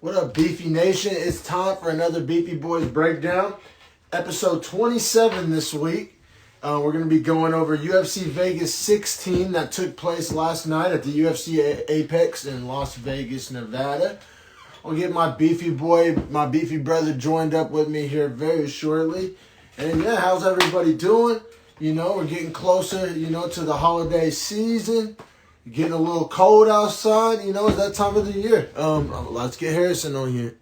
What up, Beefy Nation? It's time for another Beefy Boys breakdown. Episode 27 this week. We're going to be going over UFC Vegas 16 that took place last night at the UFC Apex in Las Vegas, Nevada. I'll get my Beefy boy, my Beefy brother joined up with me here very shortly. And yeah, how's everybody doing? You know, we're getting closer, to the holiday season. Getting a little cold outside, it's that time of the year. Let's get Harrison on here.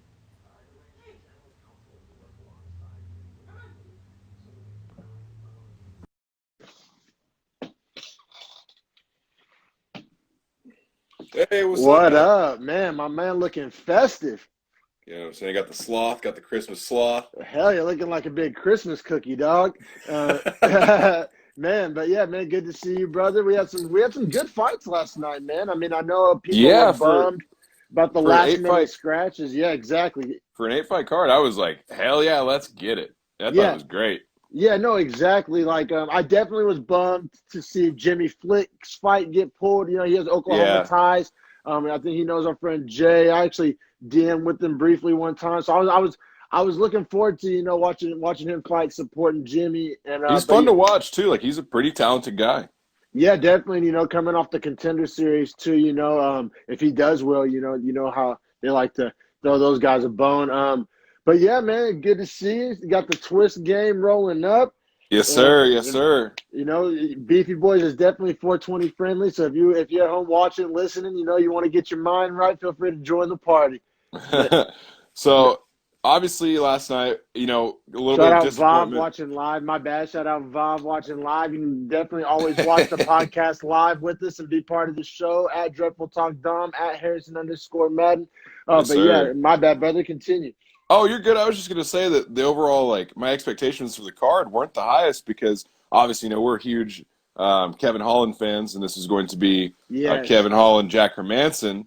Hey, what's What up? up, man? My man looking festive. You know what I'm saying? Got the sloth, got the Christmas sloth. Hell, you're looking like a big Christmas cookie, dog. Man, but yeah, man, good to see you, brother. We had some good fights last night, man. I mean, I know people were Yeah, bummed about the for an last eight minute fight scratches. Yeah, exactly. for an 8 fight card, I was like, hell yeah, let's get it. I thought it Yeah, was great. yeah, no, exactly. Like, I definitely was bummed to see Jimmy Flick's fight get pulled. He has Oklahoma Yeah, ties. I think he knows our friend Jay. I actually DM'd with him briefly one time, so I was looking forward to watching him fight, supporting Jimmy, and he's but fun to watch too. Like he's a pretty talented guy. yeah, definitely. Coming off the Contender Series too. If he does well, you know how they like to throw those guys a bone. But yeah, man, good to see you. You got the Twist game rolling up. Yes, And, sir. Yes, and sir. Beefy Boys is definitely 420 friendly. So if you're at home watching, listening, you want to get your mind right, feel free to join the party. But, So obviously last night, a little bit Shout of out Vav disappointment. watching live. My bad. Shout out Vav watching live. You can definitely always watch the podcast live with us and be part of the show at Dreadful Talk Dom at Harrison_Madden. Yes, But yeah, sir. my bad, brother. Continue. Oh, you're good. I was just gonna say that the overall, like, my expectations for the card weren't the highest because obviously, we're huge Kevin Holland fans, and this is going to be Yes. Kevin Holland, Jack Hermansson,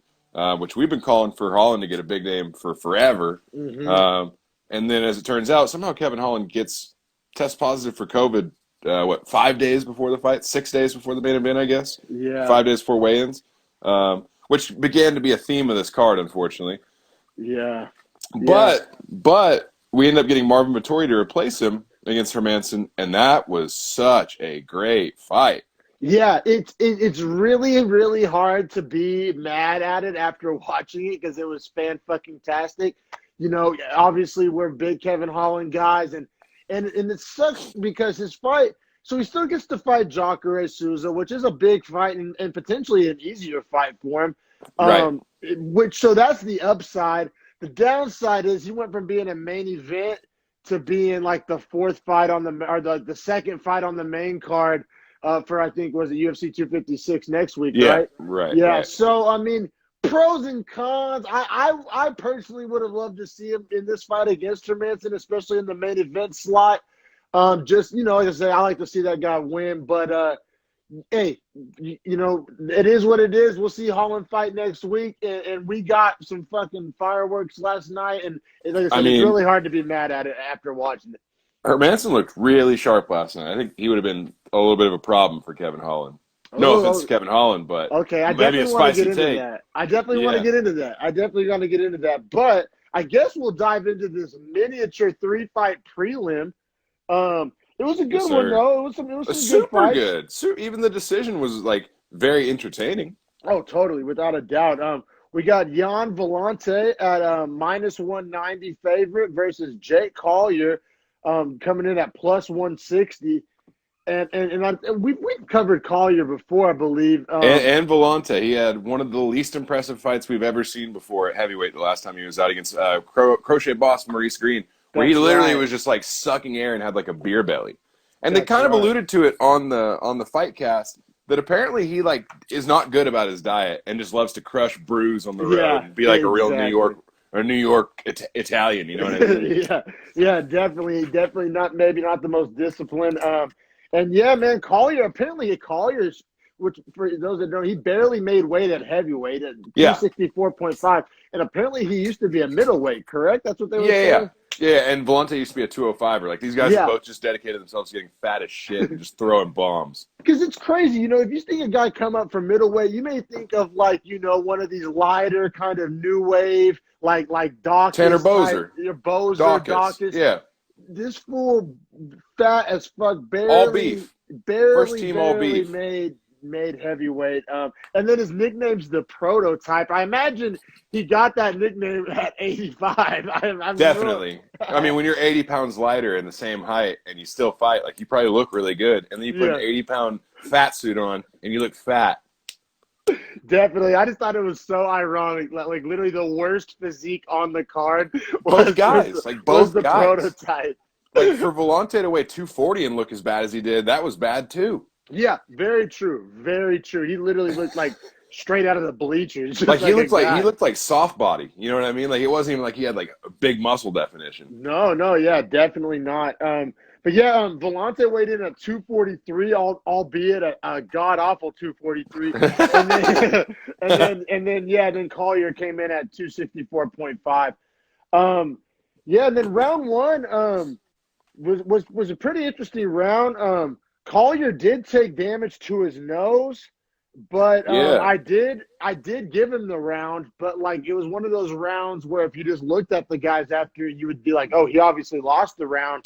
which we've been calling for Holland to get a big name for forever. Mm-hmm. Um, and then, as it turns out, somehow Kevin Holland gets test positive for COVID. 5 days before the fight, 6 days before the main event, I guess. Yeah. 5 days before weigh-ins, which began to be a theme of this card, unfortunately. Yeah. Yeah. But we ended up getting Marvin Vettori to replace him against Hermansson, and that was such a great fight. Yeah, it's really, really hard to be mad at it after watching it because it was fan-fucking-tastic. Obviously we're big Kevin Holland guys, and it sucks because his fight. So he still gets to fight Jacare Souza, which is a big fight and potentially an easier fight for him. Right. So that's the upside. The downside is he went from being a main event to being like the fourth fight on the second fight on the main card for I think was the UFC 256 next week, Yeah, right? right, Yeah. right. So I mean, pros and cons. I personally would have loved to see him in this fight against Hermansson, especially in the main event slot. Just like I say, I like to see that guy win, but hey, it is what it is. We'll see Holland fight next week, and we got some fucking fireworks last night, and like I I said, it's mean, really hard to be mad at it after watching it. Hermansson looked really sharp last night. I think he would have been a little bit of a problem for Kevin Holland. No offense Oh, to Kevin Holland, but okay, I maybe a definitely want to spicy get into take. that. I definitely want to Yeah. get into that. I definitely want to get into that. But I guess we'll dive into this miniature 3-fight prelim. It was a Yes, good one sir. though. It was some good Super fights. good. Even the decision was like very entertaining. Oh, totally, without a doubt. We got Jan Vellante at minus 190 favorite versus Jake Collier, coming in at plus 160. And we've covered Collier before, I believe. And Vellante, he had one of the least impressive fights we've ever seen before at heavyweight. The last time he was out against Crochet boss Maurice Green, where he That's literally right. was just like sucking air and had like a beer belly. And they That's kind of right. alluded to it on the fight cast that apparently he like is not good about his diet and just loves to crush brews on the road Yeah, and be like a real exactly. New York Italian. You know what I mean? Yeah, definitely not, maybe not the most disciplined. And yeah, man, Collier's, which for those that don't, he barely made weight at heavyweight at Yeah, 264.5, and apparently he used to be a middleweight. Correct? That's what they were yeah, yeah, saying. Yeah, and Volante used to be a 205er. Like, these guys have Yeah. both just dedicated themselves to getting fat as shit and just throwing bombs. Because it's crazy, you know, if you see a guy come up from middleweight, you may think of like, you know, one of these lighter kind of new wave, like Dawkins Tanner type, Bozer. Dawkins. Yeah. This fool, fat as fuck, All beef. First team all barely beef. made heavyweight. And then his nickname's the Prototype. I imagine he got that nickname at 85. I'm Definitely. I mean, when you're 80 pounds lighter and the same height and you still fight, like, you probably look really good. And then you put an 80-pound fat suit on and you look fat. Definitely. I just thought it was so ironic. Like literally the worst physique on the card Both guys. was the Prototype. Like, for Volante to weigh 240 and look as bad as he did, that was bad too. Yeah, very true. Very true. He literally looked like straight out of the bleachers. Like, he looked like soft body. You know what I mean? Like, it wasn't even like he had like a big muscle definition. No, yeah, definitely not. But yeah, Volante weighed in at 243, albeit a god awful 243, and then Collier came in at 264.5. Yeah, and then round one was a pretty interesting round. Collier did take damage to his nose, but I did give him the round, but like it was one of those rounds where if you just looked at the guys after, you would be like, oh, he obviously lost the round.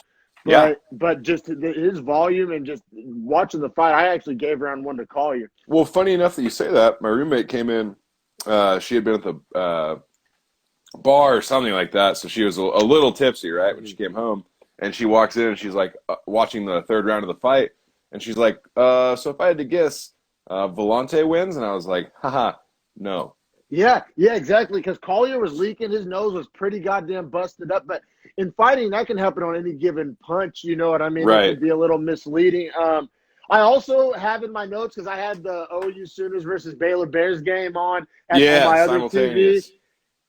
But just his volume and just watching the fight, I actually gave round one to Collier. Well, funny enough that you say that. My roommate came in. She had been at the bar or something like that, so she was a little tipsy, right, when she came home. And she walks in and she's like watching the third round of the fight. And she's like, so if I had to guess, Volante wins? And I was like, haha, no. Yeah, exactly. Because Collier was leaking. His nose was pretty goddamn busted up. But in fighting, that can happen on any given punch. You know what I mean? Right. It can be a little misleading. I also have in my notes, because I had the OU Sooners versus Baylor Bears game on at my other TV.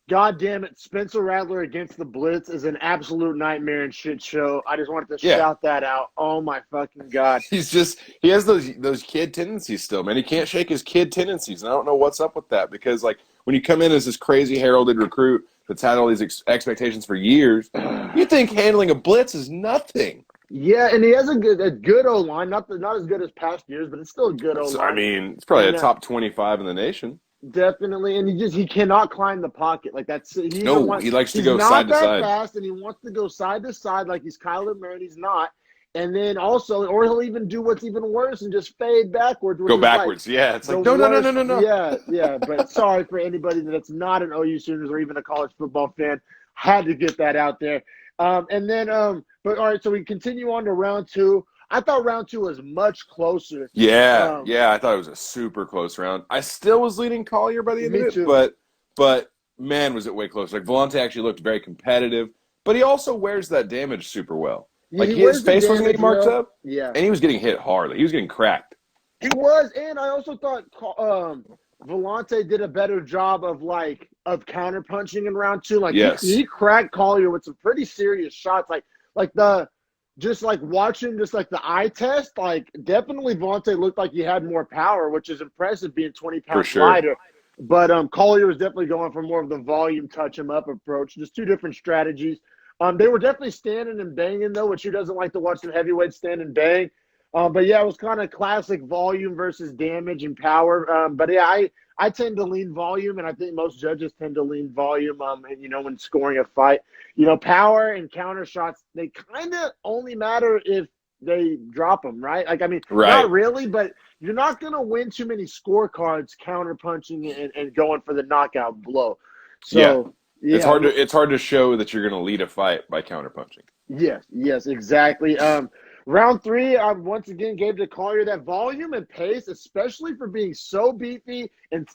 God damn it, Spencer Rattler against the Blitz is an absolute nightmare and shit show. I just wanted to shout that out. Oh my fucking God. He has those kid tendencies still, man. He can't shake his kid tendencies. And I don't know what's up with that, because like when you come in as this crazy heralded recruit that's had all these expectations for years, you think handling a blitz is nothing. Yeah, and he has a good O-line, not as good as past years, but it's still a good O-line. I mean, it's probably a top 25 in the nation. Definitely, and he cannot climb the pocket. Like he likes to go side to side. He's not that fast, and he wants to go side to side like he's Kyler Murray. He's not. And then also, or he'll even do what's even worse and just fade backwards. Go backwards, yeah. It's like no. Yeah. But sorry for anybody that's not an OU Sooners or even a college football fan. Had to get that out there. But all right. So we continue on to round two. I thought round two was much closer. Yeah, I thought it was a super close round. I still was leaning Collier by the end of it, too. but man, was it way closer. Like, Volante actually looked very competitive, but he also wears that damage super well. Like, his face wasn't getting marked up, and he was getting hit hard. Like, he was getting cracked. He was, and I also thought Volante did a better job of counterpunching in round two. Like, he cracked Collier with some pretty serious shots. Just like watching the eye test, like definitely Volante looked like he had more power, which is impressive being 20 pounds lighter. But Collier was definitely going for more of the volume touch him up approach. Just two different strategies. They were definitely standing and banging though, which who doesn't like to watch some heavyweights stand and bang. But yeah, it was kind of classic volume versus damage and power. But yeah, I tend to lean volume, and I think most judges tend to lean volume. When scoring a fight, power and counter shots, they kind of only matter if they drop them, right? Like, I mean, not really, but you're not going to win too many scorecards counter punching and going for the knockout blow. So yeah. It's hard to show that you're going to lead a fight by counter punching. Yes, exactly. Round three, I once again gave to Collier that volume and pace, especially for being so beefy. And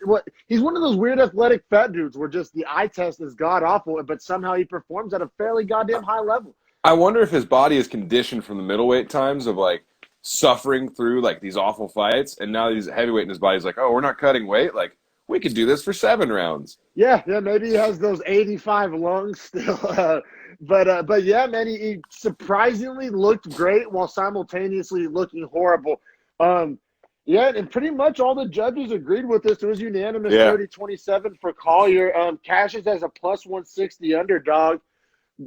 he's one of those weird athletic fat dudes where just the eye test is god awful, but somehow he performs at a fairly goddamn high level. I wonder if his body is conditioned from the middleweight times of like suffering through like these awful fights, and now he's a heavyweight and his body's like, oh, we're not cutting weight. Like, we could do this for 7 rounds. Yeah, maybe he has those 85 lungs still. But yeah, man, he surprisingly looked great while simultaneously looking horrible. Yeah, and pretty much all the judges agreed with this. It was unanimous 30-27 for Collier. Cashes as a plus 160 underdog.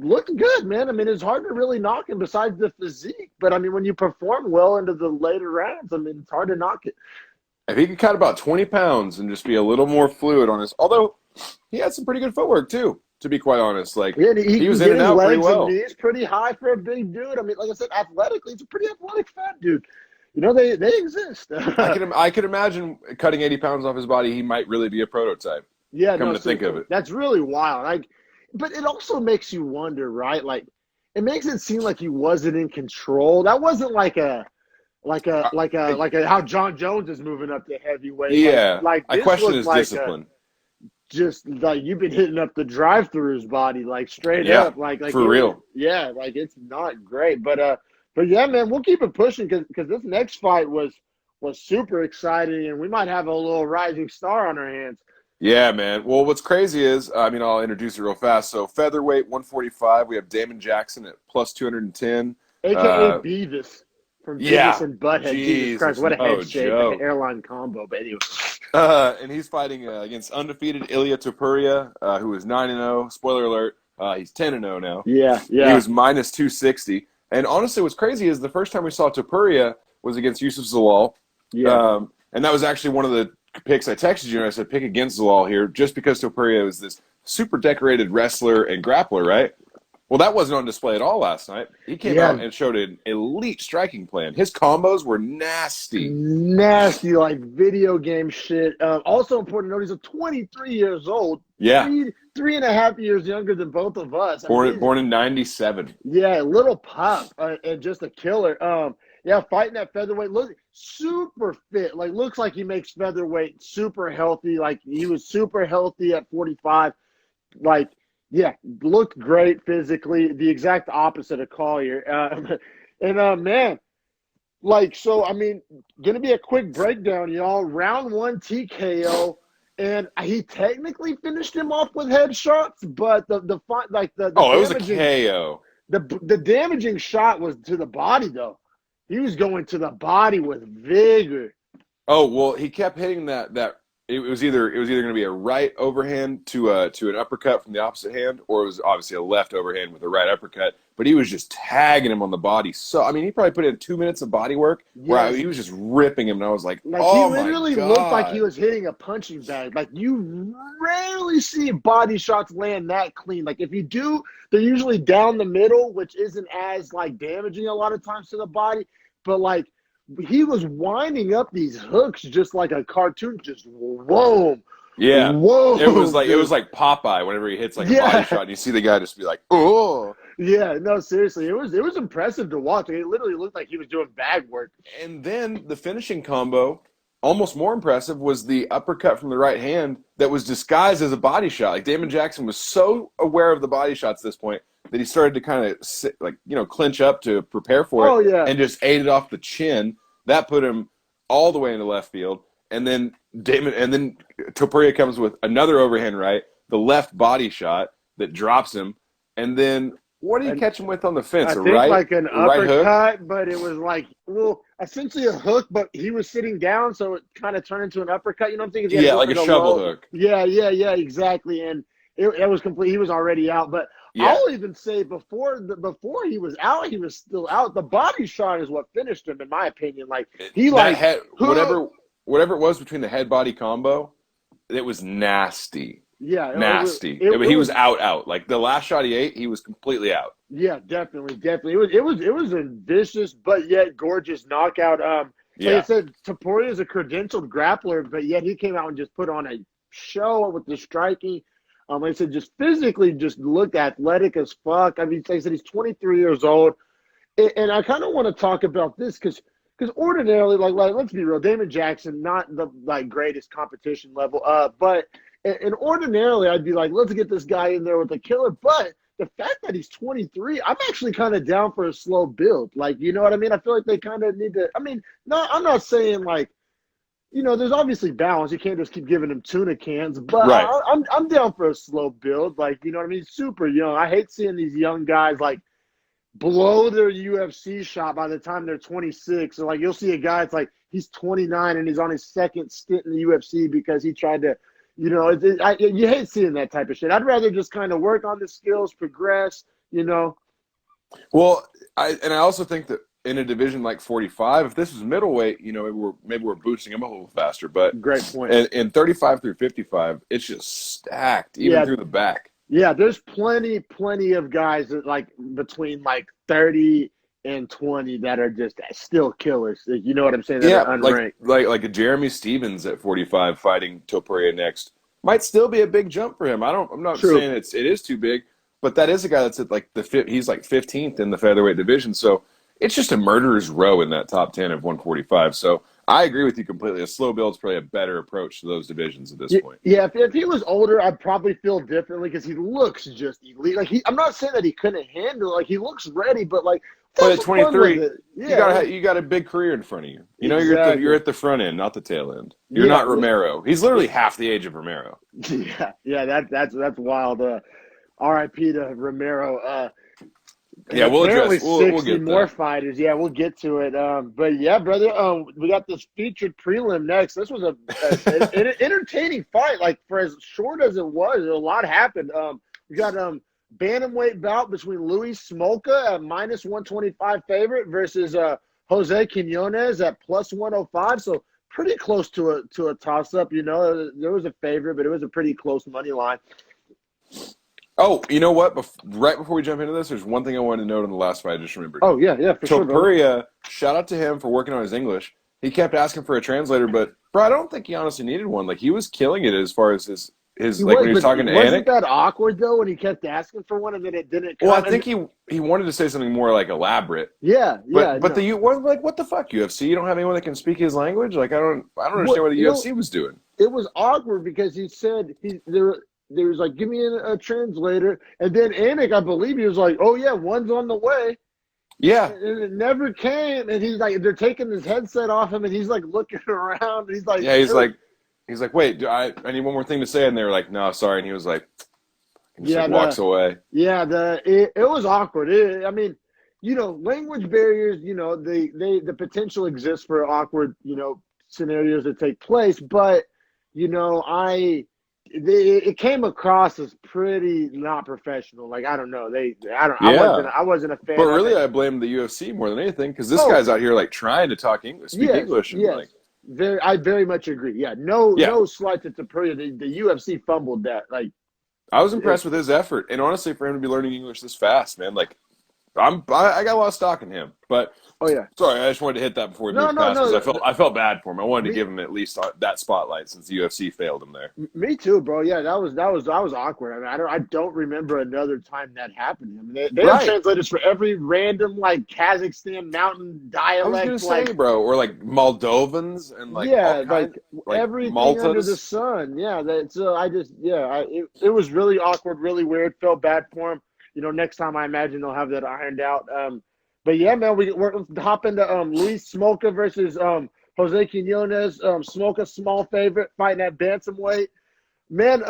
looked good, man. I mean, it's hard to really knock him besides the physique. But, I mean, when you perform well into the later rounds, I mean, it's hard to knock it. If he could cut about 20 pounds and just be a little more fluid on his, although he had some pretty good footwork too, to be quite honest. Like Yeah, he was in and out pretty well. He's pretty high for a big dude. I mean, like I said, athletically, he's a pretty athletic fat dude. You know, they exist. I could imagine cutting 80 pounds off his body. He might really be a prototype. Yeah, Come to think of it, that's really wild. Like, but it also makes you wonder, right? Like, it makes it seem like he wasn't in control. That wasn't like how John Jones is moving up to heavyweight. Yeah, like I question his discipline. Just like you've been hitting up the drive-through his body, like straight up, like for real. Yeah, like it's not great, but yeah, man, we'll keep it pushing because this next fight was super exciting, and we might have a little rising star on our hands. Yeah, man. Well, what's crazy is, I mean, I'll introduce it real fast. So featherweight 145, we have Damon Jackson at plus 210, AKA Beavis from Beavis and Butthead. Jesus Christ, what a head shape, like an airline combo. But anyway. And he's fighting against undefeated Ilia Topuria, who is 9-0. Spoiler alert, he's 10-0 now. Yeah. He was minus 260. And honestly, what's crazy is the first time we saw Topuria was against Yusuf Zalal. Yeah. And that was actually one of the picks I texted you, and I said pick against Zalal here just because Topuria was this super decorated wrestler and grappler, right? Well, that wasn't on display at all last night. He came out and showed an elite striking plan. His combos were nasty. Nasty, like video game shit. Also important to note, he's 23 years old. Yeah. 3.5 years younger than both of us. Born in 97. Yeah, little pop and just a killer. Fighting at featherweight, look super fit. Like looks like he makes featherweight super healthy. Like he was super healthy at 45. Like, yeah, looked great physically. The exact opposite of Collier. Man, like, so I mean, gonna be a quick breakdown, y'all. Round 1 TKO. And he technically finished him off with headshots, but the fight, like the it was a KO. The damaging shot was to the body, though. He was going to the body with vigor. Oh well, he kept hitting that. It was either going to be a right overhand to an uppercut from the opposite hand, or it was obviously a left overhand with a right uppercut. But he was just tagging him on the body. So I mean, he probably put in 2 minutes of body work where he was just ripping him, and I was like, oh my God. He literally looked like he was hitting a punching bag. Like you rarely see body shots land that clean. Like if you do, they're usually down the middle, which isn't as like damaging a lot of times to the body. But like he was winding up these hooks just like a cartoon, just whoa. Yeah. Whoa. It was like Popeye whenever he hits like a body shot and you see the guy just be like, oh. Yeah, no, seriously. It was impressive to watch. It literally looked like he was doing bag work. And then the finishing combo, almost more impressive, was the uppercut from the right hand that was disguised as a body shot. Like Damon Jackson was so aware of the body shots at this point that he started to kind of clinch up to prepare for it and just ate it off the chin. That put him all the way into left field. And then Topuria comes with another overhand right, the left body shot that drops him. And then what did he catch him with on the fence? I think like an uppercut, but it was like, essentially a hook, but he was sitting down, so it kind of turned into an uppercut. You know what I'm thinking? Yeah, like a shovel hook. Yeah, exactly. And it was complete. He was already out, but I'll even say before he was out, he was still out. The body shot is what finished him, in my opinion. Like whatever it was between the head body combo, it was nasty. Yeah, nasty. He was out. Like the last shot he ate, he was completely out. Yeah, definitely. It was a vicious but yet gorgeous knockout. Like I said, Topuria is a credentialed grappler, but yet he came out and just put on a show with the striking. Like I said, just physically, just looked athletic as fuck. I mean, like I said, he's 23 years old, and I kind of want to talk about this because ordinarily, like let's be real, Damon Jackson, not the greatest competition level, but. And ordinarily, I'd be like, let's get this guy in there with a killer. But the fact that he's 23, I'm actually kind of down for a slow build. Like, you know what I mean? I feel like they kind of need to – I mean, no, I'm not saying like – there's obviously balance. You can't just keep giving him tuna cans. But I'm down for a slow build. Like, you know what I mean? Super young. I hate seeing these young guys like blow their UFC shot by the time they're 26. Or like you'll see a guy, it's like he's 29 and he's on his second stint in the UFC because he tried to – you hate seeing that type of shit. I'd rather just kind of work on the skills, progress, you know. Well, I also think that in a division like 45, if this was middleweight, you know, maybe we're boosting him a little faster. But Great point. in 35 through 55, it's just stacked, even through the back. Yeah, there's plenty of guys that like between like 30 and 20 that are just still killers. You know what I'm saying? That are unranked. Like a Jeremy Stevens at 45 fighting Topuria next might still be a big jump for him. I'm not saying it is too big, but that is a guy that's at like he's like 15th in the featherweight division. So it's just a murderer's row in that top 10 of 145. So I agree with you completely. A slow build is probably a better approach to those divisions at this point. Yeah, if he was older, I'd probably feel differently because he looks just elite. Like I'm not saying that he couldn't handle it. Like he looks ready, but like. But at 23, you got a big career in front of you. You know, you're at the front end, not the tail end. You're not Romero. He's literally half the age of Romero. That's wild. R.I.P. to Romero. Yeah, we'll address. We'll get more fighters. Yeah, we'll get to it. But yeah, brother. We got this featured prelim next. This was an entertaining fight. Like for as short as it was, a lot happened. We got bantamweight bout between Luis Smolka at -125 favorite versus Jose Quinones at +105. So pretty close to a toss up. You know, there was a favorite, but it was a pretty close money line. Oh, you know what? Right before we jump into this, there's one thing I wanted to note on the last fight. I just remembered. Oh, yeah, for sure, bro. Topuria, shout out to him for working on his English. He kept asking for a translator, but, bro, I don't think he honestly needed one. Like, he was killing it as far as his like when he was talking to Anik. Wasn't that awkward, though, when he kept asking for one and then it didn't come? Well, I think he wanted to say something more, like, elaborate. Yeah. But what the fuck, UFC? You don't have anyone that can speak his language? Like, I don't understand what the UFC was doing. It was awkward because he said there was like, give me a translator. And then Anik, I believe, he was like, oh, yeah, one's on the way. Yeah. And it never came. And he's like, they're taking his headset off him, and he's like looking around. He's like, yeah, he's like, wait, I need one more thing to say. And they were like, no, sorry. And he was like, walks away. Yeah, it was awkward. I mean, you know, language barriers, you know, the potential exists for awkward, you know, scenarios that take place. But, you know, it came across as pretty not professional. Like, I don't know. I wasn't a fan. But really, I blame the UFC more than anything because this guy's out here like trying to talk English, speak English. And, yes. I very much agree. Yeah, no slight to Topuria. The UFC fumbled that. Like, I was impressed with his effort, and honestly, for him to be learning English this fast, man, like, I got a lot of stock in him. But sorry, I just wanted to hit that before we moved past because I felt bad for him. I wanted to give him at least that spotlight since the UFC failed him there. Me too, bro. Yeah, that was awkward. I mean, I don't remember another time that happened. I mean, they have translators for every random like Kazakhstan mountain dialect. I was gonna say, bro, or like Moldovans and like everything Maltas. under the sun. Yeah, that's it was really awkward, really weird. Felt bad for him. You know, next time I imagine they'll have that ironed out. But yeah, man, we're hop into Luis Smolka versus Jose Quinones. Smolka small favorite fighting at bantamweight. Man,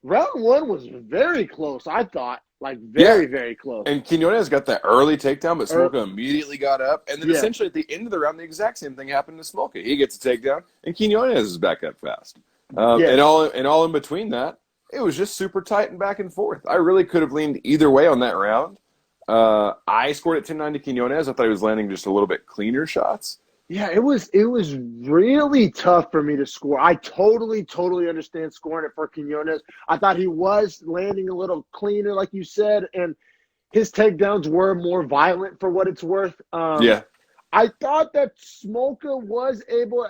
round one was very close. I thought, like very close. And Quinones got that early takedown, but Smolka immediately got up. And then essentially at the end of the round, the exact same thing happened to Smolka. He gets a takedown, and Quinones is back up fast. And all in between that, it was just super tight and back and forth. I really could have leaned either way on that round. I scored at 10-9 to Quinones. I thought he was landing just a little bit cleaner shots. Yeah, it was really tough for me to score. I totally understand scoring it for Quinones. I thought he was landing a little cleaner, like you said, and his takedowns were more violent for what it's worth. I thought that Smolka was able,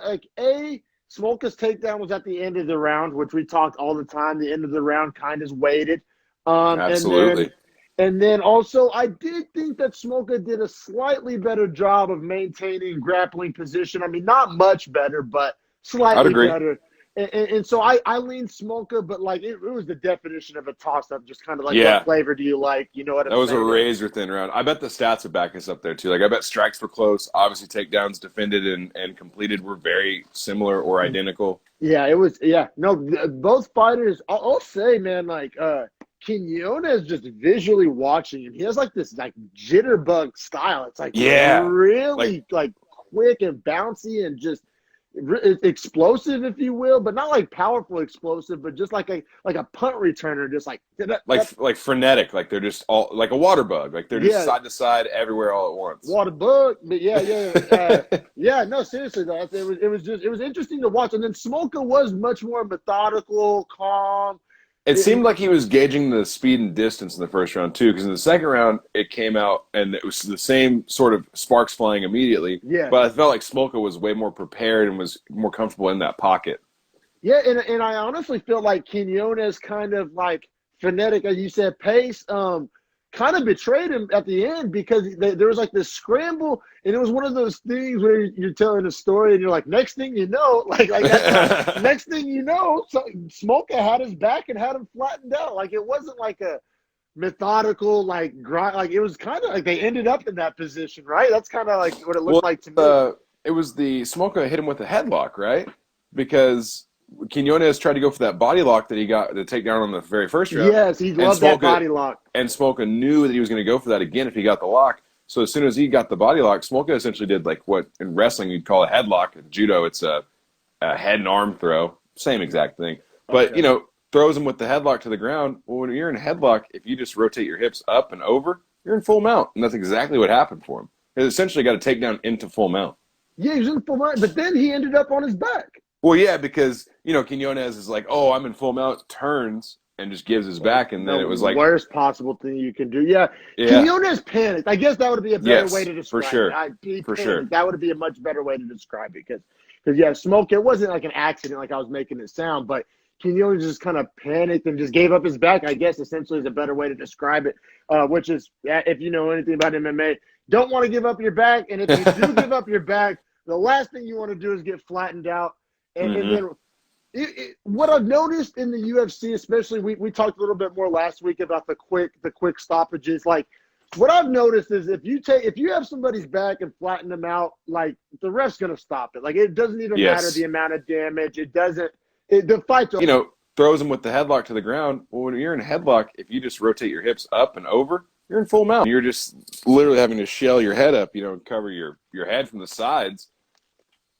Smolka's takedown was at the end of the round, which we talked all the time. The end of the round kind of weighted. Absolutely. And then also, I did think that Smolka did a slightly better job of maintaining grappling position. I mean, not much better, but slightly better. And so I leaned Smolka, but like it was the definition of a toss-up, just kind of like what flavor do you like? You know what I'm saying? That was a razor-thin round. I bet the stats would back us up there, too. Like, I bet strikes were close. Obviously, takedowns defended and completed were very similar or identical. Yeah, it was – yeah. No, both fighters – I'll say, man, like Quinones just visually watching him. He has, like, this, like, jitterbug style. It's, like, really, like quick and bouncy and just – explosive, if you will, but not like powerful explosive, but just like a punt returner, just like like frenetic, like they're just all like a water bug, like they're just side to side everywhere all at once. Water bug, but yeah. No, seriously though, it was interesting to watch, and then Smolka was much more methodical, calm. It seemed like he was gauging the speed and distance in the first round, too, because in the second round, it came out, and it was the same sort of sparks flying immediately. Yeah. But I felt like Smolka was way more prepared and was more comfortable in that pocket. Yeah, and I honestly feel like Quinones kind of like frenetic, as you said, pace, kind of betrayed him at the end because there was like this scramble, and it was one of those things where you're telling a story and you're like, next thing you know, next thing you know, Smolka had his back and had him flattened out. Like it wasn't like a methodical like grind. Like it was kind of like they ended up in that position, right? That's kind of like what it looked like to me. It was the Smolka hit him with a headlock, right? Because Quinones tried to go for that body lock that he got the takedown on the very first round. Yes, he loved that body lock. And Smolka knew that he was going to go for that again if he got the lock. So as soon as he got the body lock, Smolka essentially did like what in wrestling you'd call a headlock. In judo, it's a head and arm throw. Same exact thing. But, throws him with the headlock to the ground. Well, when you're in a headlock, if you just rotate your hips up and over, you're in full mount. And that's exactly what happened for him. He essentially got a takedown into full mount. Yeah, he was in full mount, but then he ended up on his back. Well, yeah, because, Quinones is like, oh, I'm in full mount, turns, and just gives his back, and then it was like... the worst possible thing you can do. Yeah. Quinones panicked. I guess that would be a better way to describe it. For sure. That would be a much better way to describe it, because Smoke, it wasn't like an accident like I was making it sound, but Quinones just kind of panicked and just gave up his back, I guess, essentially is a better way to describe it, which is, if you know anything about MMA, don't want to give up your back, and if you do give up your back, the last thing you want to do is get flattened out. And then what I've noticed in the UFC, especially, we talked a little bit more last week about the quick stoppages. Like what I've noticed is if you have somebody's back and flatten them out, like the ref's gonna stop it. Like it doesn't even matter the amount of damage. It doesn't. The fight's throws him with the headlock to the ground. Well, when you're in a headlock, if you just rotate your hips up and over, you're in full mount. You're just literally having to shell your head up, and cover your head from the sides.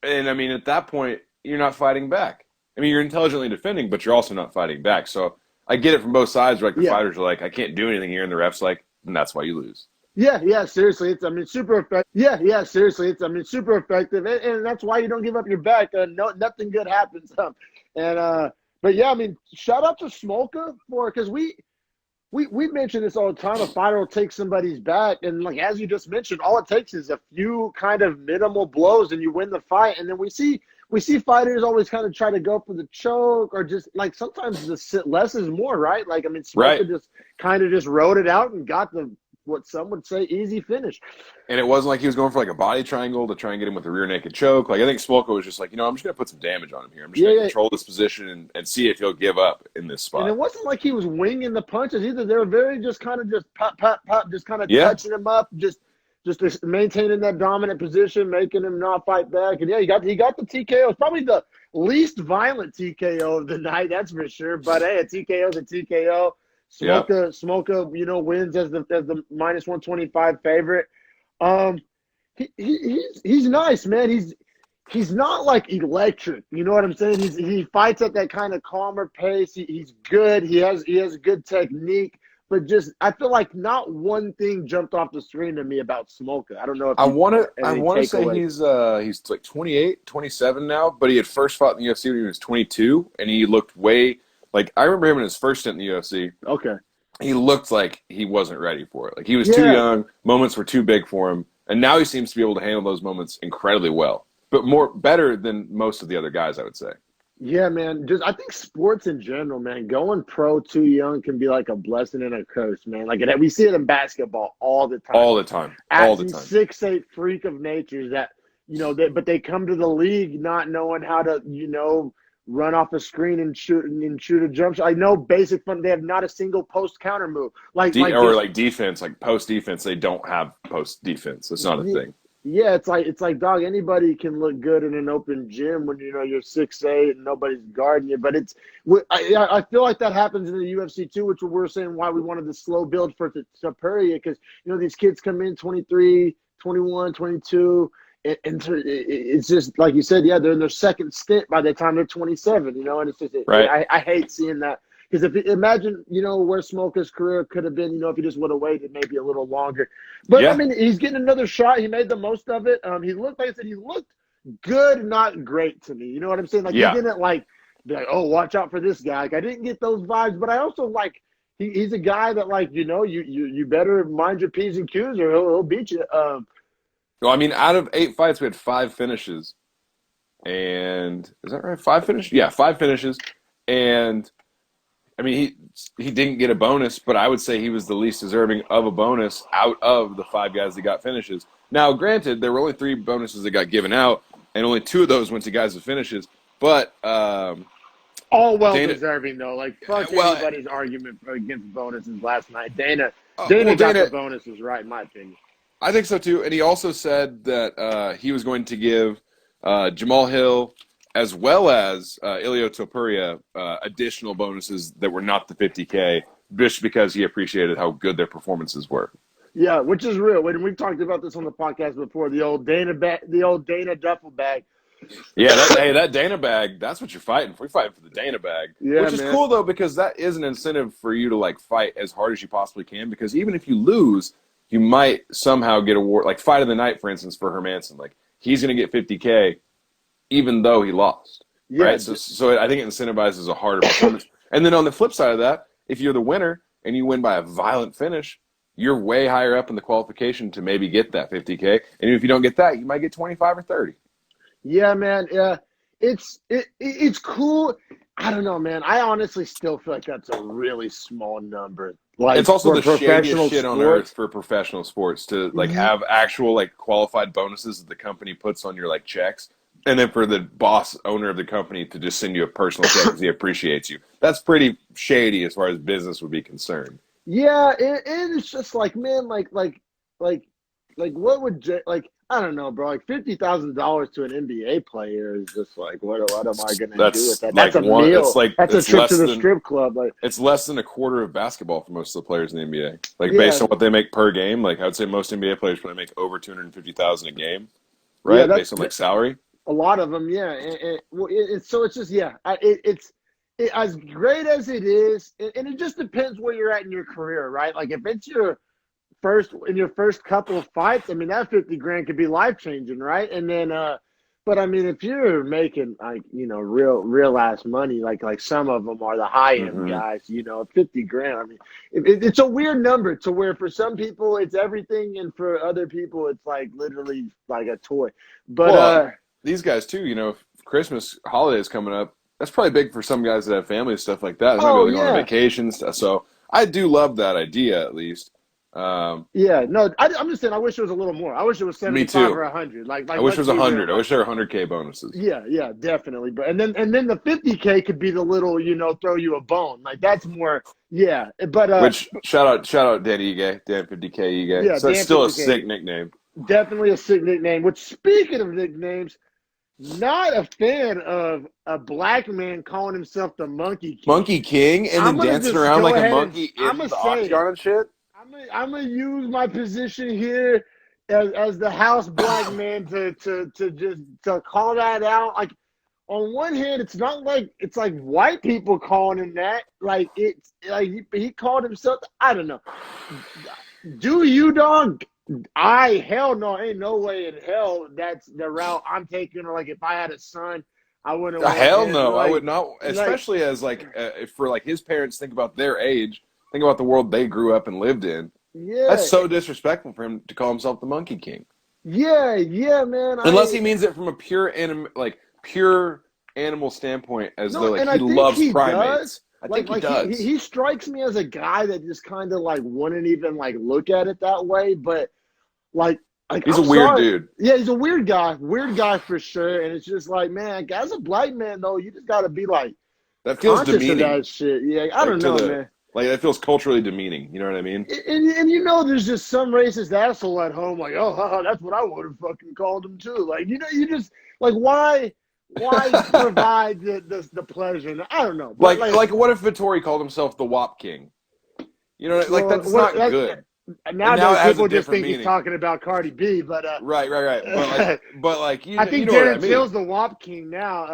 And I mean, at that point, you're not fighting back. I mean, you're intelligently defending, but you're also not fighting back. So I get it from both sides. Like the fighters are like, I can't do anything here, and the ref's like, and that's why you lose. Yeah, seriously, it's super effective. Yeah, seriously, it's super effective, and that's why you don't give up your back. Nothing good happens. But yeah, I mean, shout out to Smolka because we mention this all the time. A fighter will take somebody's back, and like as you just mentioned, all it takes is a few kind of minimal blows, and you win the fight. And then we see fighters always kind of try to go for the choke, or just like sometimes the less is more, right? Like I mean, Smolka just kind of just rode it out and got what some would say easy finish. And it wasn't like he was going for like a body triangle to try and get him with a rear naked choke. Like I think Smolka was just like, I'm just going to put some damage on him here. I'm just going to control this position and see if he'll give up in this spot. And it wasn't like he was winging the punches either. They were very just kind of just pop, pop, pop, just kind of touching him up, just maintaining that dominant position, making him not fight back. And he got the TKO. It's probably the least violent TKO of the night, that's for sure. But hey, a TKO is a TKO. Smolka, wins as the minus 125 favorite. He's nice, man. He's not like electric. You know what I'm saying? He fights at that kind of calmer pace. He's good. He has good technique. But just I feel like not one thing jumped off the screen to me about Smolka. I don't know if I want to say he's like 28, 27 now, but he had first fought in the UFC when he was 22, and he looked way like I remember him in his first stint in the UFC. Okay. He looked like he wasn't ready for it. Like he was too young, moments were too big for him, and now he seems to be able to handle those moments incredibly well. But better than most of the other guys, I would say. Yeah, man. I think sports in general, man, going pro too young can be like a blessing and a curse, man. Like we see it in basketball all the time. All the time. 6'8" freak of nature that but they come to the league not knowing how to run off a screen and shoot a jump shot. I know basic fun. They have not a single post counter move. Like defense, like post defense. They don't have post defense. It's not a thing. Yeah, it's like dog. Anybody can look good in an open gym when you're 6'8" and nobody's guarding you. But I feel like that happens in the UFC too, which we're saying why we wanted the slow build for Topuria because these kids come in 23, 21, 22. it's just like you said, yeah, they're in their second stint by the time they're 27, you know, and it's just Right. I hate seeing that because if imagine, you know, where Smoker's career could have been, you know, if he just would have waited maybe a little longer. But I Yeah. mean, he's getting another shot. He made the most of it. He looked, like I said, he looked good, not great to me. You know what I'm saying? Like Yeah. he didn't be like, oh, watch out for this guy. Like I didn't get those vibes, but I also like he's a guy that like, you know, you better mind your P's and Q's or he'll beat you. Well, I mean, out of 8 fights, we had 5 finishes. And is that right? 5 finishes? Yeah, 5 finishes. And I mean, he didn't get a bonus, but I would say he was the least deserving of a bonus out of the 5 guys that got finishes. Now, granted, there were only 3 bonuses that got given out, and only 2 of those went to guys with finishes. But all well Dana, deserving though. Like fuck anybody's argument against bonuses last night. Dana got the bonuses right, in my opinion. I think so too. And he also said that he was going to give Jamal Hill as well as Ilio Topuria additional bonuses that were not the 50K, just because he appreciated how good their performances were. Yeah, which is real. When we've talked about this on the podcast before, the old Dana duffel bag. Yeah, that Dana bag, that's what you're fighting for. You're fighting for the Dana bag. Yeah, which is cool, though, because that is an incentive for you to, like, fight as hard as you possibly can, because even if you lose, you might somehow get award, like Fight of the Night, for instance, for Hermansson. Like, he's going to get 50K even though he lost. Yeah. Right? So I think it incentivizes a harder performance. And then on the flip side of that, if you're the winner and you win by a violent finish, you're way higher up in the qualification to maybe get that 50K. And if you don't get that, you might get 25 or 30. Yeah, man. Yeah, it's cool. I don't know, man. I honestly still feel like that's a really small number. Like, it's also the shadiest shit sports on earth for professional sports to like have actual like qualified bonuses that the company puts on your like checks, and then for the boss owner of the company to just send you a personal check because he appreciates you. That's pretty shady as far as business would be concerned. Yeah, it's just like, man, like what would I don't know, bro. Like $50,000 to an NBA player is just like, what am I gonna do with that? That's like a meal. That's a trip to the strip club. Like, it's less than a quarter of basketball for most of the players in the NBA. Like based on what they make per game, like I would say most NBA players probably make over $250,000 a game, right? Yeah, based on like salary. A lot of them, yeah. So it's just it's as great as it is, and it just depends where you're at in your career, right? Like if it's your first couple of fights, I mean that 50 grand could be life changing, right? And then but I mean if you're making like, you know, real ass money, like some of them are the high end guys, you know, 50 grand. I mean it's a weird number to where for some people it's everything and for other people it's like literally like a toy. But these guys too, you know, if Christmas holidays coming up, that's probably big for some guys that have families, stuff like that. They might be able to go on vacations. So I do love that idea, at least. I'm just saying I wish it was a little more. I wish it was 75 or 100. Like I wish it was 100. I wish there were 100K bonuses. Yeah, definitely. But and then the 50K could be the little, you know, throw you a bone. Like that's more, yeah. But which shout out Dan Ige, Dan 50K Ige. Yeah, so it's still a sick nickname. Definitely a sick nickname. Which, speaking of nicknames, not a fan of a black man calling himself the Monkey King. Monkey King, and then dancing around like a monkey in the octagon and shit. I'm gonna use my position here as the house black man to call that out. Like on one hand, it's not like it's like white people calling him that. Like it's like he called himself. I don't know. Do you, dog? Hell no, ain't no way in hell that's the route I'm taking. Or like if I had a son, I wouldn't. Hell no, like, I would not. Especially as like for like his parents think about their age, think about the world they grew up and lived in. Yeah, that's so disrespectful for him to call himself the Monkey King. Yeah, man. Unless he means it from a pure animal standpoint, as though like he loves primates. I think he does. He strikes me as a guy that just kind of like wouldn't even like look at it that way, but like he's a weird dude. Yeah, he's a weird guy for sure. And it's just like, man, as a black man though, you just got to be like that feels demeaning. Of that shit. Yeah, I don't know, man. Like that feels culturally demeaning. You know what I mean? And you know, there's just some racist asshole at home like, oh, haha, that's what I would have fucking called him too. Like, you know, you just like why provide the pleasure? I don't know. Like what if Vettori called himself the WAP King? You know, like that's not good. Nowadays, it has a people just different think he's meaning. talking about Cardi B, but Right. But like you, I think you know what I Darren mean. Till's the WAP king now.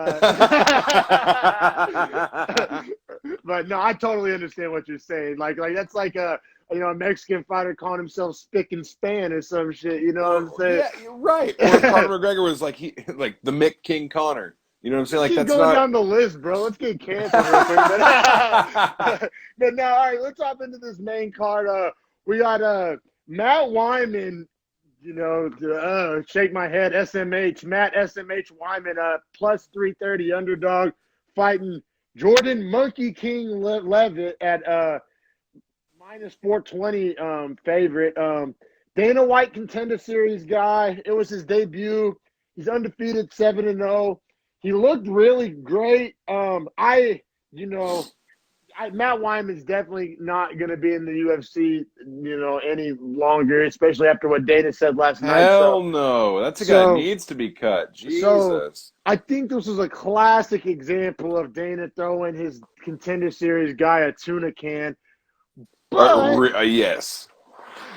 But no, I totally understand what you're saying. Like that's like a Mexican fighter calling himself Spick and Span or some shit. You know what I'm saying? Yeah, you're right. Or Conor McGregor was like like the Mick King Connor. You know what I'm saying? Like Keep that's going not. down the list, bro. Let's get canceled real quick. But now, all right, let's hop into this main card. We got Matt Wyman. Shake my head. Matt SMH Wyman, plus 330 underdog, fighting Jordan Monkey King Levitt at minus 420 favorite. Dana White Contender Series guy. It was his debut. He's undefeated, 7-0. He looked really great. Matt Wyman's definitely not going to be in the UFC, any longer, especially after what Dana said last night. Hell no. That's a guy that needs to be cut. Jesus. I think this was a classic example of Dana throwing his Contender Series guy a tuna can. But yes.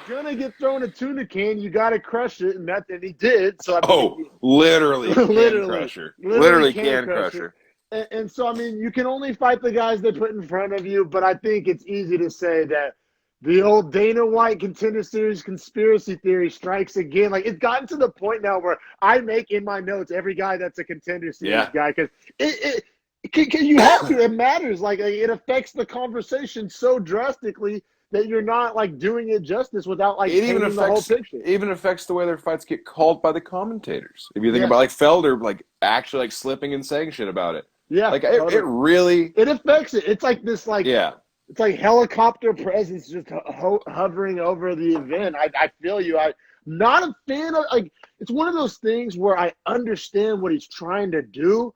you're gonna get thrown a tuna can, you gotta crush it, and he did. So literally can crusher. Literally can crusher. And so you can only fight the guys they put in front of you, but I think it's easy to say that the old Dana White Contender Series conspiracy theory strikes again. Like, it's gotten to the point now where I make in my notes every guy that's a Contender Series guy, because you have to. It matters. Like, it affects the conversation so drastically that you're not like doing it justice without like painting the whole picture. It even affects the way their fights get called by the commentators. If you think about like Felder, like actually like slipping and saying shit about it. Yeah, like it really affects it. It's like this, like it's like helicopter presence just hovering over the event. I feel you. I'm not a fan of, like, it's one of those things where I understand what he's trying to do,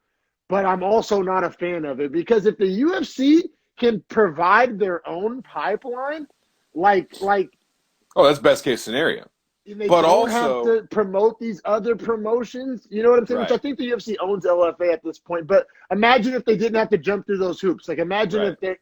but I'm also not a fan of it, because if the UFC can provide their own pipeline, like that's best case scenario. They don't have to promote these other promotions. You know what I'm saying? Right. Which I think the UFC owns LFA at this point. But imagine if they didn't have to jump through those hoops. Like, imagine if they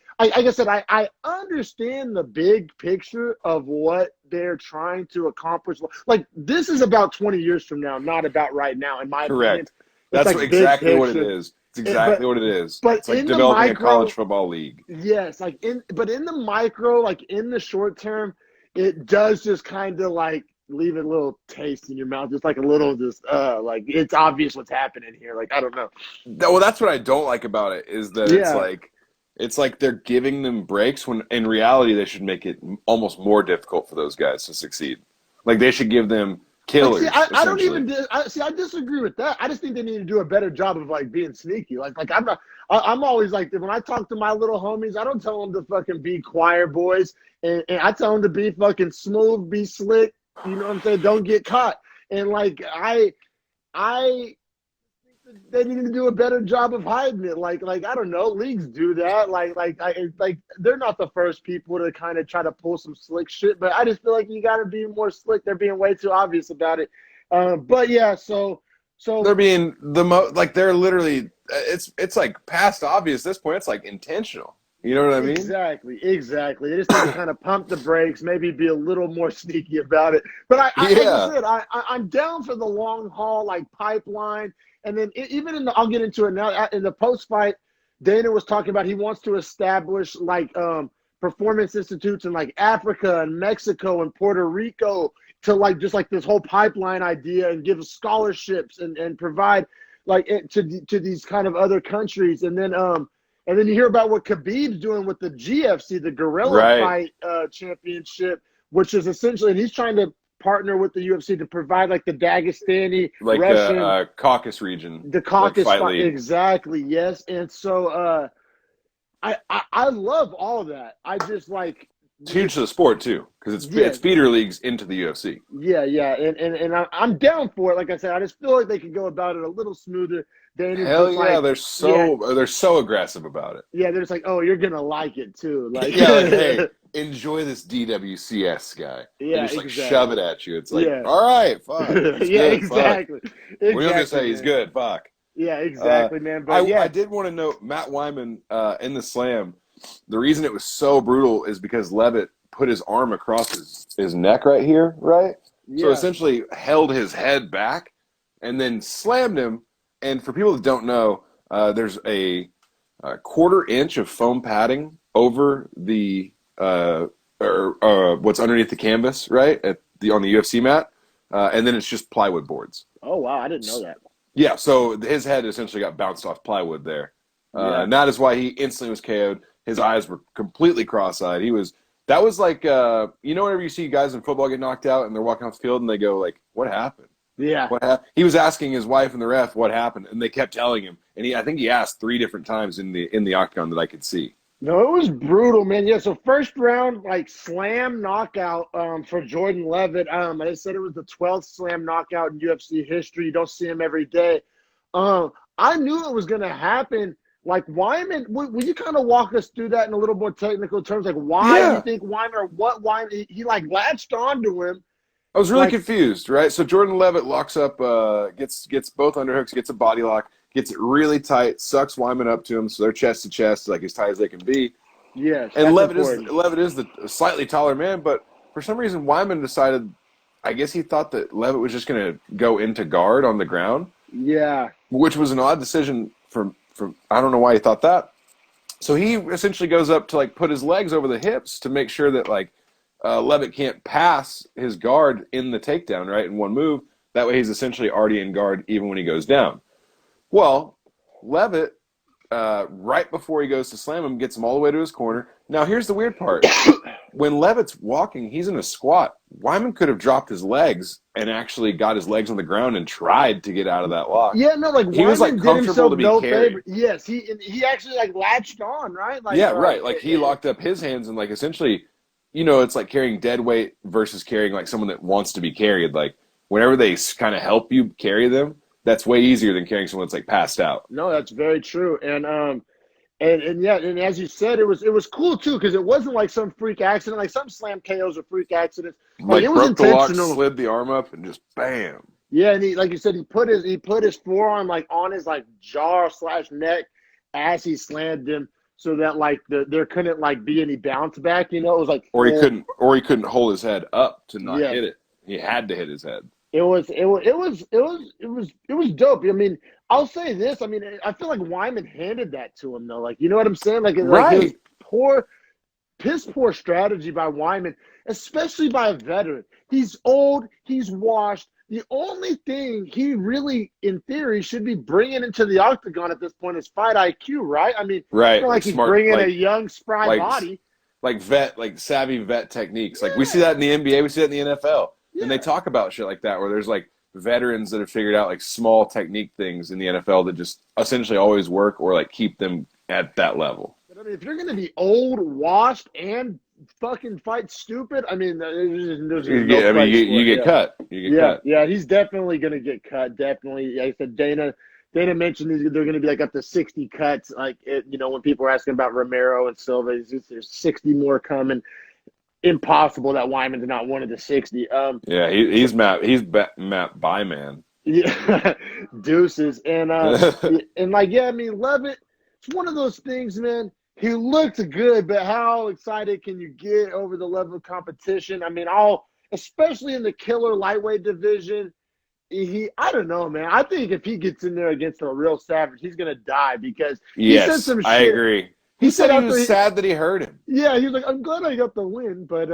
– like I said, I understand the big picture of what they're trying to accomplish. Like, this is about 20 years from now, not about right now, in my opinion. That's like exactly what it is. It's exactly what it is. But it's like developing a college football league. Yes, but in the micro, like in the short term, it does just kind of like leave a little taste in your mouth, just like a little, like it's obvious what's happening here. Like, I don't know. Well, that's what I don't like about it, is that it's like they're giving them breaks when in reality they should make it almost more difficult for those guys to succeed. Like, they should give them killers. Like, I don't even I disagree with that. I just think they need to do a better job of like being sneaky. Like I'm always like, when I talk to my little homies, I don't tell them to fucking be choir boys, and I tell them to be fucking smooth, be slick. You know what I'm saying? Don't get caught. And like I think they need to do a better job of hiding it. Like I don't know, leagues do that. Like they're not the first people to kind of try to pull some slick shit, but I just feel like you got to be more slick. They're being way too obvious about it. But yeah, so they're being like they're literally it's like past obvious at this point. It's like intentional. You know what I mean? Exactly. They just need to kind of pump the brakes, maybe be a little more sneaky about it. But like I said, I'm down for the long haul, like pipeline. And then even I'll get into it now. In the post-fight, Dana was talking about he wants to establish like performance institutes in like Africa and Mexico and Puerto Rico to like just like this whole pipeline idea, and give scholarships and provide like to these kind of other countries. And then you hear about what Khabib's doing with the GFC, the Guerrilla Fight Championship, which is essentially, and he's trying to partner with the UFC to provide like the Dagestani, like Russian, the Caucasus region, the Caucasus like fight league. Exactly, yes. And so I love all of that. I just like, it's huge to the sport too, because it's feeder leagues into the UFC. Yeah, and I'm down for it. Like I said, I just feel like they could go about it a little smoother. Hell yeah, they're so aggressive about it. Yeah, they're just like, oh, you're gonna like it too. Like, hey, enjoy this DWCS guy. Yeah, they just like shove it at you. It's like, all right, fuck. Exactly. We're not gonna say he's good. Fuck. Yeah, exactly, man. But I did want to note Matt Wyman in the slam. The reason it was so brutal is because Levitt put his arm across his neck right here, right? Yeah. So essentially held his head back and then slammed him. And for people that don't know, there's a 1/4 inch of foam padding over the what's underneath the canvas, right, on the UFC mat, and then it's just plywood boards. Oh wow, I didn't know that. Yeah, so his head essentially got bounced off plywood there. And that is why he instantly was KO'd. His eyes were completely cross-eyed. That was like, whenever you see guys in football get knocked out and they're walking off the field and they go like, what happened? Yeah. What happened? He was asking his wife and the ref what happened, and they kept telling him. And I think he asked 3 different times in the octagon that I could see. No, it was brutal, man. Yeah, so first round, like, slam knockout for Jordan Levitt. I said it was the 12th slam knockout in UFC history. You don't see him every day. I knew it was going to happen. Like, Wyman, will you kind of walk us through that in a little more technical terms? Like, why you think Wyman, or what Wyman, he like, latched onto him. I was really confused, right? So Jordan Levitt locks up, gets both underhooks, gets a body lock, gets it really tight, sucks Wyman up to him, so they're chest to chest, like as tight as they can be. Yes, and Levitt is the slightly taller man, but for some reason Wyman decided, I guess he thought that Levitt was just going to go into guard on the ground. Yeah, which was an odd decision from I don't know why he thought that. So he essentially goes up to like put his legs over the hips to make sure that like Levitt can't pass his guard in the takedown, right, in one move. That way he's essentially already in guard even when he goes down. Well, Levitt, right before he goes to slam him, gets him all the way to his corner. Now, here's the weird part. When Levitt's walking, he's in a squat. Wyman could have dropped his legs and actually got his legs on the ground and tried to get out of that lock. Yeah, no, like, he was like comfortable to be carried. Favor. Yes, he actually like latched on, right? Like, yeah, right. Like he locked up his hands and like essentially, it's like carrying dead weight versus carrying like someone that wants to be carried. Like whenever they kind of help you carry them, that's way easier than carrying someone that's like passed out. No, that's very true. And as you said, it was cool too, because it wasn't like some freak accident. Like some slam KOs are freak accidents. Like it was broke the lock, intentional. slid the arm up, and just bam. Yeah, and he, like you said, he put his forearm like on his like jaw/neck as he slammed him, so that like there couldn't like be any bounce back. It was like or he couldn't hold his head up to not hit it. He had to hit his head. It was dope. I mean, I'll say this. I mean, I feel like Wyman handed that to him though. Like, you know what I'm saying? Like, right. Like piss poor strategy by Wyman, especially by a veteran. He's old. He's washed. The only thing he really, in theory, should be bringing into the octagon at this point is fight IQ, right? I mean, right. It's not like he's smart, bringing a young, spry body. Like savvy vet techniques. Like we see that in the NBA. We see that in the NFL. Yeah. And they talk about shit like that where there's like veterans that have figured out like small technique things in the NFL that just essentially always work or like keep them at that level. But I mean, if you're going to be old, washed, and fucking fight stupid, I mean, you get cut. You get cut. Yeah, he's definitely going to get cut. Definitely. Like I said, Dana mentioned they're going to be like up to 60 cuts. Like, when people are asking about Romero and Silva, there's 60 more coming. Impossible that Wyman's not one of the 60. He's Matt by man. Yeah, deuces. And I mean, Levitt, it's one of those things, man. He looked good, but how excited can you get over the level of competition? I mean, especially in the killer lightweight division, I don't know, man. I think if he gets in there against a real savage, he's gonna die because he said some shit. I agree. He said he was sad that he hurt him. Yeah, he was like, I'm glad I got the win, but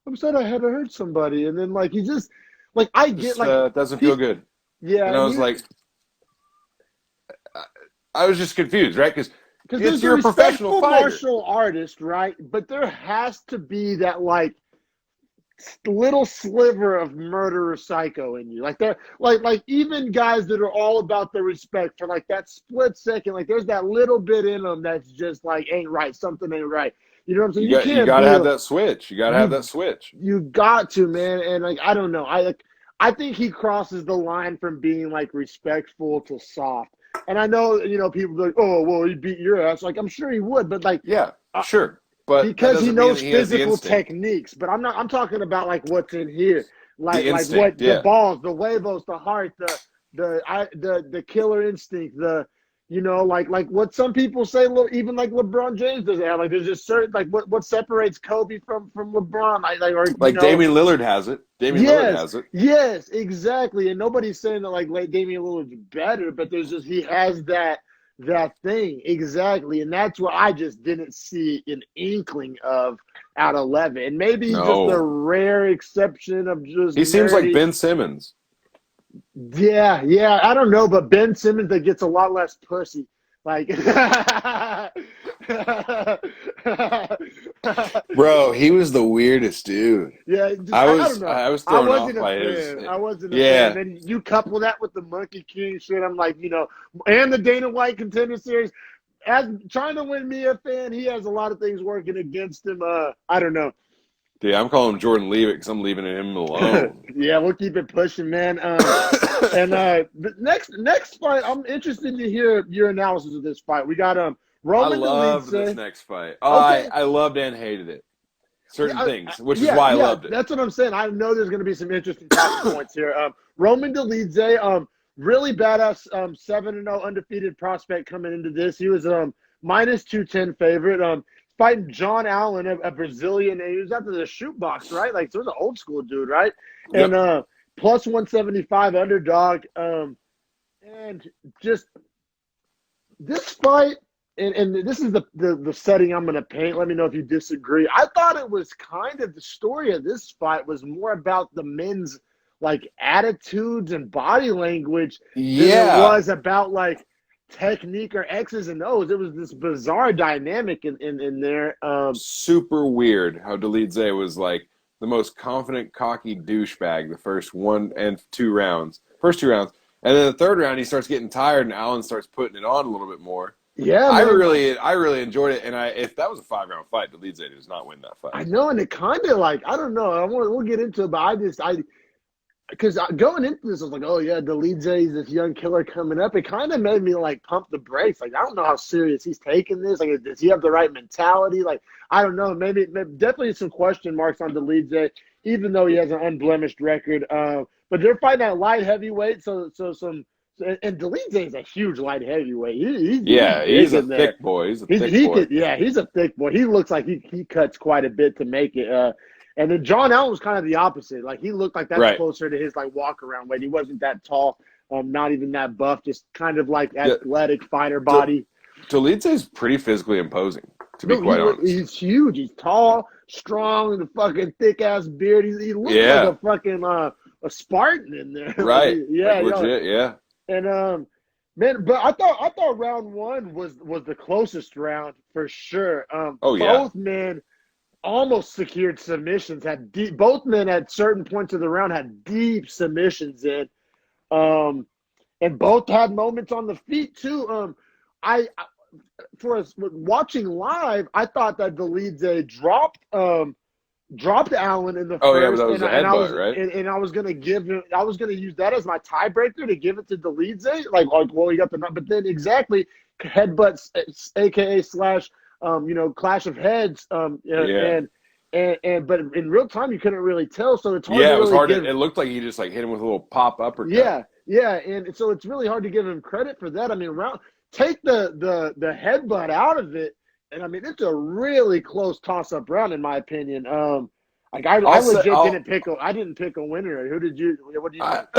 I'm sad I had to hurt somebody. And then, like, he just, like, doesn't feel good. Yeah. And I was like, I was just confused, right? Because you're a professional fighter. Martial artist, right? But there has to be that, like, little sliver of murderer psycho in you. Like, like even guys that are all about the respect for, like, that split second, like, there's that little bit in them that's just, like, ain't right. Something ain't right. You know what I'm saying? You got to have that switch. You got to have that switch. You got to, man. And, like, I don't know. I think he crosses the line from being, like, respectful to soft. And I know, people are like, oh, well, he beat your ass. Like, I'm sure he would, but, like. Yeah, sure. But because he knows physical techniques. But I'm talking about, like, what's in here. Like the balls, the huevos, the heart, the killer instinct, the You know, like what some people say, even like LeBron James doesn't have. Like there's just certain like what separates Kobe from LeBron. Or you Like know, Damian Lillard has it. Damian Lillard yes, has it. yes, exactly. And nobody's saying that like Damian Lillard's better, but there's just he has that thing exactly, and that's what I just didn't see an inkling of at 11. And maybe he's just a No. rare exception of just He seems like nerdy. Ben Simmons. Yeah, I don't know, but Ben Simmons that gets a lot less pussy. Like, Bro, he was the weirdest dude. yeah, just, I I don't was know. I was I thrown wasn't off a by his. fan. I wasn't a Yeah. fan. Then you couple that with the Monkey King shit. I'm like, you know, and the Dana White Contender Series. As trying to win me a fan, he has a lot of things working against him. I don't know. Dude, I'm calling him Jordan Leave It because I'm leaving him alone. Yeah, we'll keep it pushing, man. And the next fight, I'm interested to hear your analysis of this fight. We got I Roman loved Dolidze. this next fight. Oh, Okay. I loved and hated it. Certain Yeah, things, which is why I loved it. That's what I'm saying. I know there's going to be some interesting talking points here. Roman Dolidze, really badass, 7-0 undefeated prospect coming into this. He was minus 210 favorite. Fighting John Allen, a Brazilian. And he was after the shoot box, right? Like, so it was an old school dude, right? Yep. And plus 175 underdog. And just this fight. And this is the setting I'm going to paint. Let me know if you disagree. I thought it was kind of the story of this fight was more about the men's like attitudes and body language than it was about like technique or X's and O's. It was this bizarre dynamic in there. Super weird how Dolidze was like the most confident, cocky douchebag the first 1 and 2 rounds. First 2 rounds. And then the third round, he starts getting tired and Allen starts putting it on a little bit more. Yeah, I man. really enjoyed it, and if that was a 5-round fight, Dolidze does not win that fight. I know, and it kind of like I don't know. We'll get into it, but because going into this, I was like, oh yeah, Dolidze is this young killer coming up. It kind of made me like pump the brakes. Like I don't know how serious he's taking this. Like, does he have the right mentality? Like I don't know. Maybe definitely some question marks on Dolidze, even though he has an unblemished record. But they're fighting at light heavyweight, so some. And Dolidze is a huge light heavyweight. He's a thick boy. He's a thick boy. He's a thick boy. He looks like he cuts quite a bit to make it. And then John Allen was kind of the opposite. Like he looked like that's closer to his like walk around weight. He wasn't that tall, not even that buff, just kind of like athletic fighter body. Dolidze is pretty physically imposing, to be quite honest. He's huge. He's tall, strong, the fucking thick ass beard. He looks like a fucking a Spartan in there. Right. Yeah. Like legit. Yeah. And man, but I thought round one was the closest round for sure. Both men almost secured submissions. Both men at certain points of the round had deep submissions in, and both had moments on the feet too. For us watching live, I thought that Dolidze dropped Allen in the first. Oh yeah, but that was a headbutt, right? And I was gonna use that as my tiebreaker to give it to Dolidze. Like well, he got but then exactly headbutts, aka slash, clash of heads. And but in real time you couldn't really tell, so it's hard. Yeah, it was hard. It looked like he just like hit him with a little pop uppercut. Yeah, and so it's really hard to give him credit for that. I mean, take the headbutt out of it. And I mean, it's a really close toss-up round, in my opinion. I didn't pick a winner. What did you?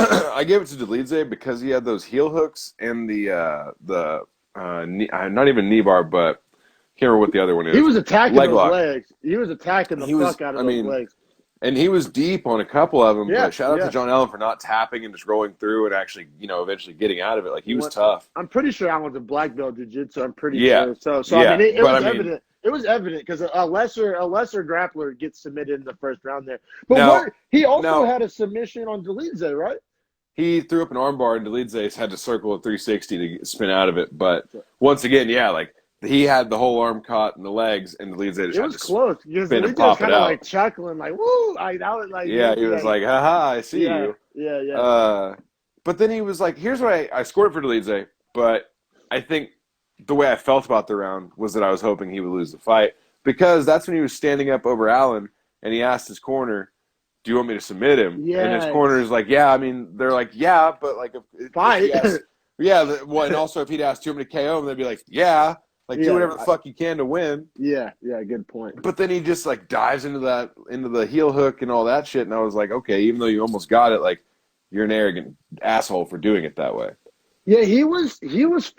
I gave it to Dolidze because he had those heel hooks and the not even knee bar, but I can't remember what the other one is. He was attacking those legs. He was attacking the fuck out of those legs. And he was deep on a couple of them. Yeah, but shout out to John Allen for not tapping and just rolling through and actually, eventually getting out of it. Like he was tough. I'm pretty sure Allen's a black belt jiu-jitsu. I'm pretty sure. So I mean, it was evident. It was evident because a lesser grappler gets submitted in the first round there. But he also had a submission on Dolidze, right? He threw up an armbar and Dolidze had to circle a 360 to spin out of it. But once again, like he had the whole arm caught in the legs, and Dolidze just it was close. Spin and pop it out. Like chuckling, like "woo!" That was like he was like, "Haha, I see you." Yeah. But then he was like, "Here's what I scored for Dolidze," but I think the way I felt about the round was that I was hoping he would lose the fight because that's when he was standing up over Allen, and he asked his corner, "Do you want me to submit him?" Yeah. And his corner is like, "Yeah." I mean, they're like, "Yeah," but like, fight. Yeah, and also if he'd asked him to KO him, they'd be like, yeah, like do whatever the fuck you can to win. Yeah, good point. But then he just like dives into the heel hook and all that shit, and I was like, okay, even though you almost got it, like you're an arrogant asshole for doing it that way. Yeah, he was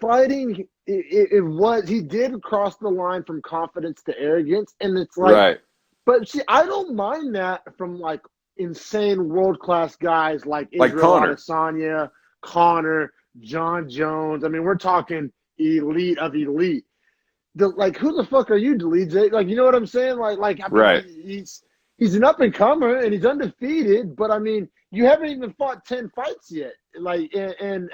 fighting. He did cross the line from confidence to arrogance, and it's like, right. But see, I don't mind that from like insane world class guys like Like Israel Conor. Adesanya, Connor, John Jones. I mean, we're talking elite of elite. Like, who the fuck are you, Delete? Like, you know what I'm saying? I mean, Right. he's an up and comer and he's undefeated, but I mean, you haven't even fought 10 fights yet. Like, and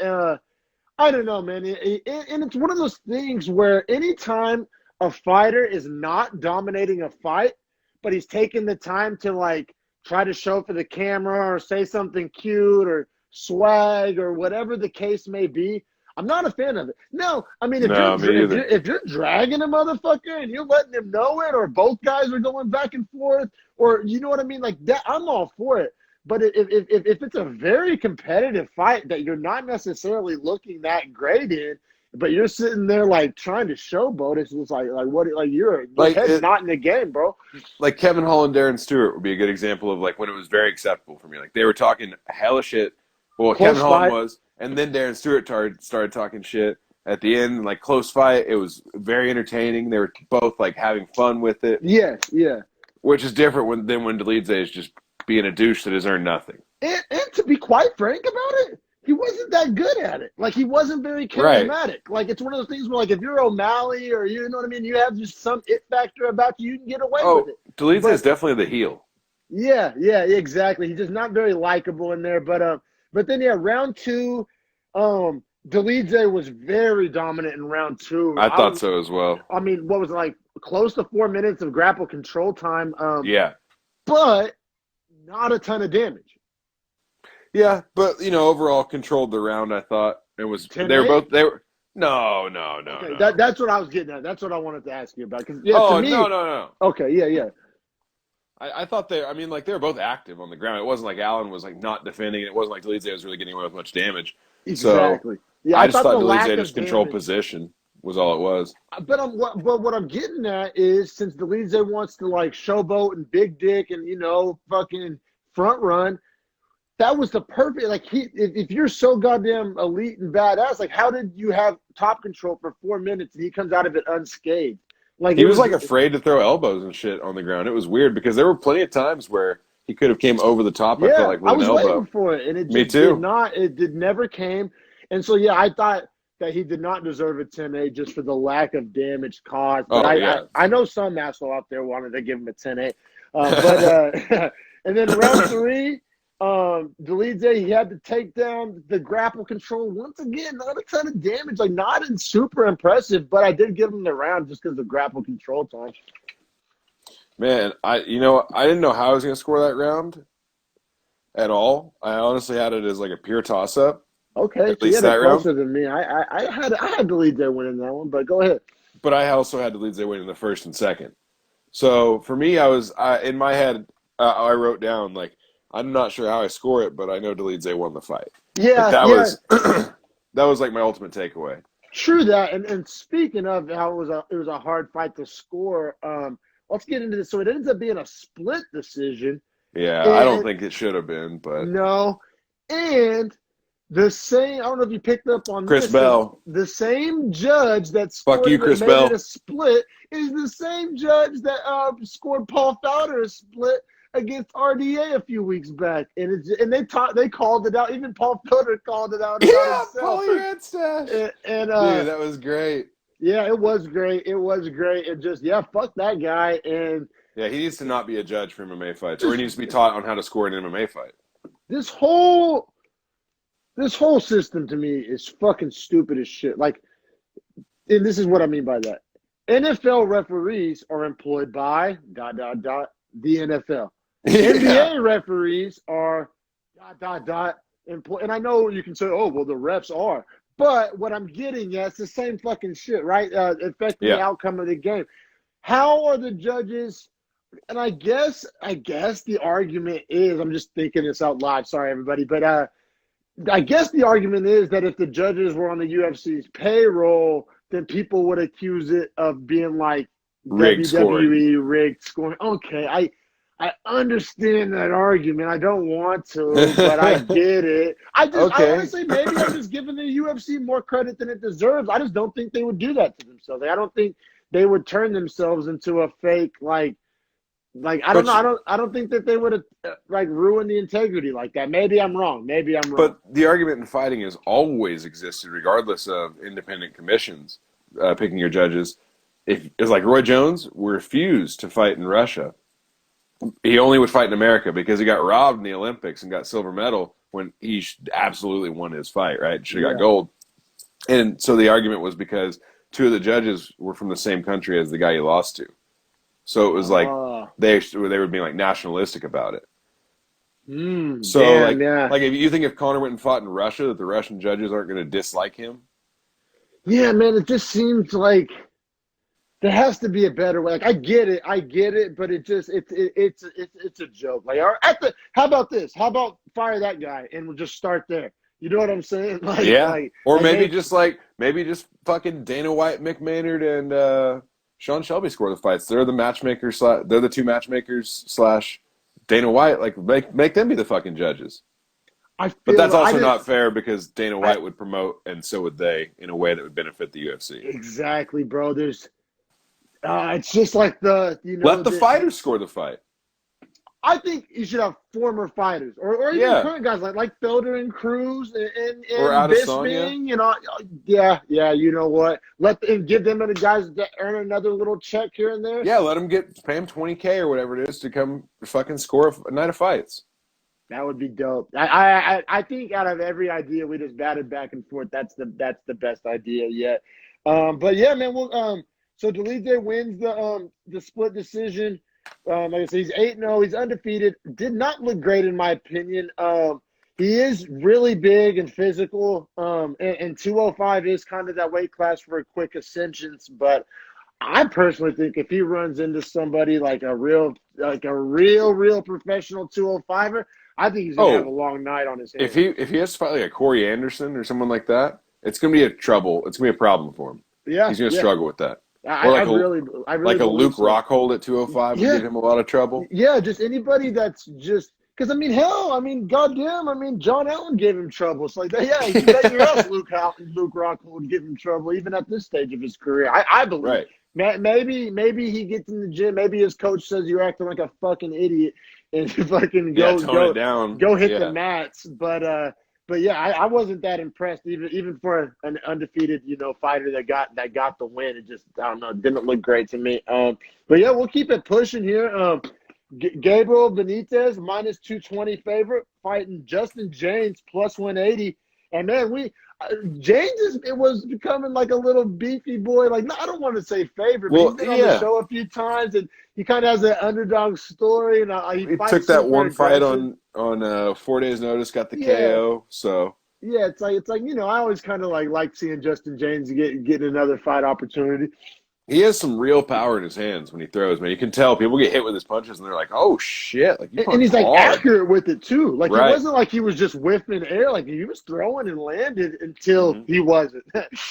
I don't know, man. And it's one of those things where anytime a fighter is not dominating a fight, but he's taking the time to like try to show for the camera or say something cute or swag or whatever the case may be, I'm not a fan of it. No, I mean, if you're dragging a motherfucker and you're letting him know it, or both guys are going back and forth, or you know what I mean, like that, I'm all for it. But if it's a very competitive fight that you're not necessarily looking that great in, but you're sitting there like trying to showboat, it's just like what, like your head's not in the game, bro. Like Kevin Hall and Darren Stewart would be a good example of like when it was very acceptable for me. Like they were talking hella shit. Well, Close Kevin Hall fight. was, and then Darren Stewart started talking shit at the end. Like close fight, it was very entertaining. They were both like having fun with it. Yeah. Which is different than when Delidze is just being a douche that has earned nothing. And to be quite frank about it, he wasn't that good at it. Like, he wasn't very charismatic. Right. Like, it's one of those things where, like, if you're O'Malley or you know what I mean, you have just some it factor about you can get away with it. Delidze is definitely the heel. Yeah, exactly. He's just not very likable in there. But then, round two, Delidze was very dominant in round two. I thought so as well. I mean, what was it, like close to 4 minutes of grapple control time? Yeah. But not a ton of damage. Yeah, but overall controlled the round. I thought it was. 10-8? They were. No. Okay, no. That's what I was getting at. That's what I wanted to ask you about. To me, no. Okay, yeah. I thought they were both active on the ground. It wasn't like Allen was like not defending. It wasn't like Delidze was really getting away with much damage. Exactly. So, yeah, I just thought Delidze just controlled position was all it was. But what I'm getting at is, since Delidze wants to like showboat and big dick and fucking front run, that was the perfect, like, if you're so goddamn elite and badass, like, how did you have top control for 4 minutes and he comes out of it unscathed? Like, he was like afraid to throw elbows and shit on the ground. It was weird because there were plenty of times where he could have came over the top. Yeah, I felt like with I was an elbow. waiting for it, and it Me just too. did not. It never came, and so I thought that he did not deserve a 10-8 just for the lack of damage caused. But I know some asshole out there wanted to give him a 10-8, but and then round three. Delidze, he had to take down the grapple control once again. Not a ton of damage, like not super impressive, but I did give him the round just because of grapple control time. Man, I didn't know how I was going to score that round at all. I honestly had it as like a pure toss up. Okay, at least that round. Closer than me. I had Delidze winning that one, but go ahead. But I also had Delidze winning the first and second. So for me, in my head, I wrote down like, I'm not sure how I score it, but I know Delidze won the fight. Yeah, like, that was like my ultimate takeaway. True that, and speaking of how it was a hard fight to score. Let's get into this. So it ends up being a split decision. Yeah, I don't think it should have been, but no. And the same, I don't know if you picked up on Chris Bell. The same judge that scored Chris made Bell. it a split is the same judge that scored Paul Fowler a split against RDA a few weeks back, and they called it out. Even Paul Felder called it out. Yeah, Paulie Redstash. And dude, that was great. Yeah, it was great. And just fuck that guy. And yeah, he needs to not be a judge for MMA fights, or he needs to be taught on how to score an MMA fight. This whole system to me is fucking stupid as shit. Like, and this is what I mean by that. NFL referees are employed by ... the NFL. Yeah. NBA referees are ... employed. And I know you can say, oh, well, the refs are. But what I'm getting at, it's the same fucking shit, right? Affecting the outcome of the game. How are the judges... And I guess the argument is, I'm just thinking this out loud. Sorry, everybody. But I guess the argument is that if the judges were on the UFC's payroll, then people would accuse it of being like Rigged WWE rigged scoring. Okay, I understand that argument. I don't want to, but I get it. I honestly, maybe I'm just giving the UFC more credit than it deserves. I just don't think they would do that to themselves. I don't think they would turn themselves into a fake like I don't know. I don't think that they would like ruin the integrity like that. Maybe I'm wrong. But the argument in fighting has always existed, regardless of independent commissions picking your judges. If it's like Roy Jones refused to fight in Russia. He only would fight in America because he got robbed in the Olympics and got silver medal when he absolutely won his fight, right? Should have got gold. And so the argument was because two of the judges were from the same country as the guy he lost to. So it was like they were being like nationalistic about it. So like if you think if Conor went and fought in Russia, that the Russian judges aren't going to dislike him? Yeah, man, it just seems like there has to be a better way. Like I get it, but it's a joke. Like how about this? How about fire that guy and we'll just start there? You know what I'm saying? Maybe just fucking Dana White, Mick Maynard, and Sean Shelby score the fights. They're the matchmakers. They're the two matchmakers / Dana White. Like make them be the fucking judges. But that's also not fair because Dana White would promote, and so would they, in a way that would benefit the UFC. Exactly, bro. It's just like let the fighters score the fight. I think you should have former fighters or even current guys like Felder and Cruz and Bisping, you know. Yeah, you know what? Give them the guys that earn another little check here and there. Yeah, let them pay them $20K or whatever it is to come fucking score a night of fights. That would be dope. I think out of every idea we just batted back and forth, that's the best idea yet. But yeah, man, so Dolidze wins the split decision. Like I said, he's 8-0. He's undefeated. Did not look great in my opinion. He is really big and physical. And 205 is kind of that weight class for quick ascensions. But I personally think if he runs into somebody like a real professional 205er, I think he's gonna have a long night on his hands. If he has to fight like a Corey Anderson or someone like that, it's gonna be a problem for him. Yeah, he's gonna struggle with that. I really like a Luke Rockhold at 205 would give him a lot of trouble. Yeah, just anybody that's just because goddamn, John Allen gave him trouble. So you bet your ass Luke Rockhold would give him trouble even at this stage of his career. I believe. Right. Maybe he gets in the gym. Maybe his coach says you're acting like a fucking idiot and fucking go it down. Go hit the mats. But yeah, I wasn't that impressed even for an undefeated, fighter that got the win. It just, I don't know, didn't look great to me. But yeah, we'll keep it pushing here. Gabriel Benitez -220 favorite fighting Justin James +180. And man, James was becoming like a little beefy boy. Like, no, I don't want to say favorite, but he's been on the show a few times, and he kind of has an underdog story. And he took that one fight on 4 days' notice, got the KO. So yeah, it's like I always kind of like seeing Justin James getting another fight opportunity. He has some real power in his hands when he throws, man. You can tell people get hit with his punches, and they're like, "Oh shit!" Like, and he's like accurate with it too. Like, it wasn't like he was just whiffing air. Like, he was throwing and landed until he wasn't.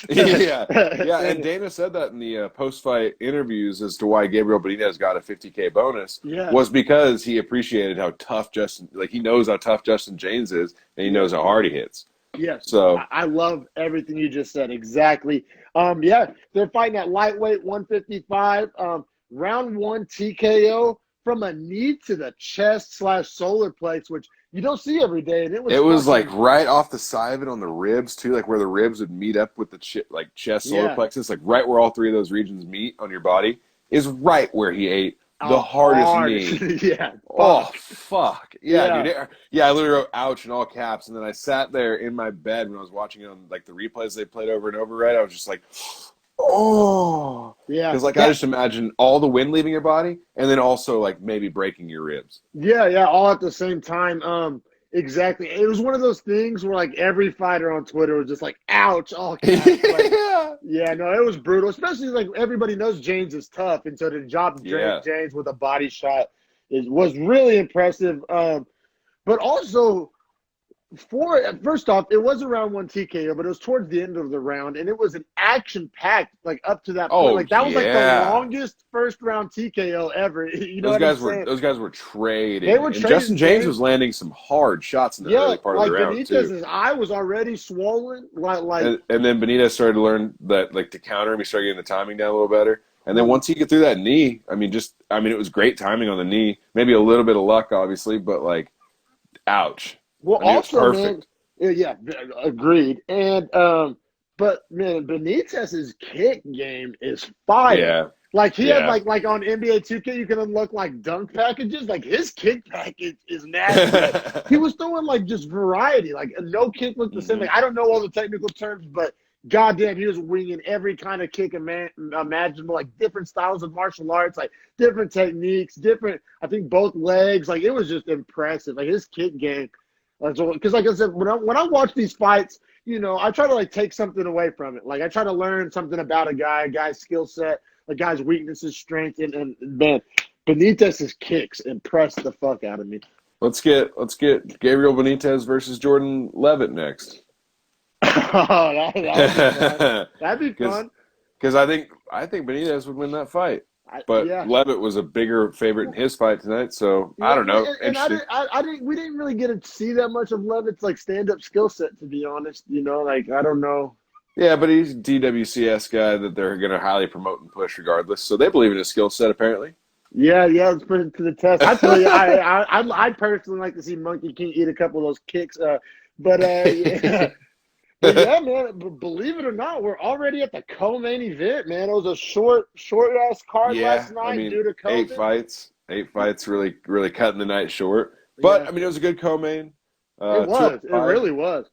yeah. And Dana said that in the post-fight interviews as to why Gabriel Benitez got a $50K bonus was because he appreciated how tough he knows how tough Justin James is, and he knows how hard he hits. Yes. So I love everything you just said. Exactly. They're fighting at lightweight 155. Round 1 TKO from a knee to the chest / solar plex, which you don't see every day. And it was like right off the side of it on the ribs too, like where the ribs would meet up with the chest solar plexus, like right where all three of those regions meet on your body is right where he ate the hardest knee. Oh, fuck. Yeah, dude. I literally wrote ouch in all caps. And then I sat there in my bed when I was watching it on like the replays they played over and over, right? I was just like, oh. Yeah. Because I just imagine all the wind leaving your body and then also like maybe breaking your ribs. Yeah, all at the same time. Exactly. It was one of those things where like every fighter on Twitter was just like, ouch, all caps. It was brutal. Especially like everybody knows James is tough, and so to drop James with a body shot was really impressive. But also, First off, it was a round one TKO, but it was towards the end of the round, and it was an action-packed, like, up to that point. Oh, Like, that was, like, the yeah. longest first-round TKO ever. You know Those what I'm guys saying? were trading. They were And trading, Justin James man. was landing some hard shots in the Yeah, early part of the like, round, too. Benitez's eye was already swollen. And then Benitez started to learn that, like, to counter him, he started getting the timing down a little better. And then once he get through that knee, I mean, it was great timing on the knee. Maybe a little bit of luck, obviously, but, like, ouch. Well, I mean, it was also, perfect. man, yeah, agreed. And but man, Benitez's kick game is fire. Yeah. Like he had Yeah. like on NBA 2K, you can unlock like dunk packages. Like his kick package is nasty. Like, he was throwing like just variety. Like no kick looked the same. Like I don't know all the technical terms, but goddamn, he was winging every kind of kick imaginable. Like different styles of martial arts, like different techniques, different. I think both legs. Like it was just impressive. Like his kick game. Because, like I said, when I watch these fights, you know, I try to like take something away from it. Like I try to learn something about a guy's skill set, a guy's weaknesses, strength, and man, Benitez's kicks impressed the fuck out of me. Let's get Gabriel Benitez versus Jordan Levitt next. That'd be fun. That'd be fun. Because I think Benitez would win that fight. But yeah. Levitt was a bigger favorite in his fight tonight, so Yeah, I don't know. And we didn't really get to see that much of Levitt's like stand-up skill set, to be honest. You know, like I don't know. Yeah, but he's a DWCS guy that they're going to highly promote and push regardless. So they believe in his skill set, apparently. Yeah, let's put it to the test. I tell you, I personally like to see Monkey King eat a couple of those kicks. Yeah. But yeah, man, believe it or not, we're already at the co-main event, man. It was a short ass card last night due to COVID. 8 fights, really, really cutting the night short. But Yeah. I mean, it was a good co-main. It was. It really was.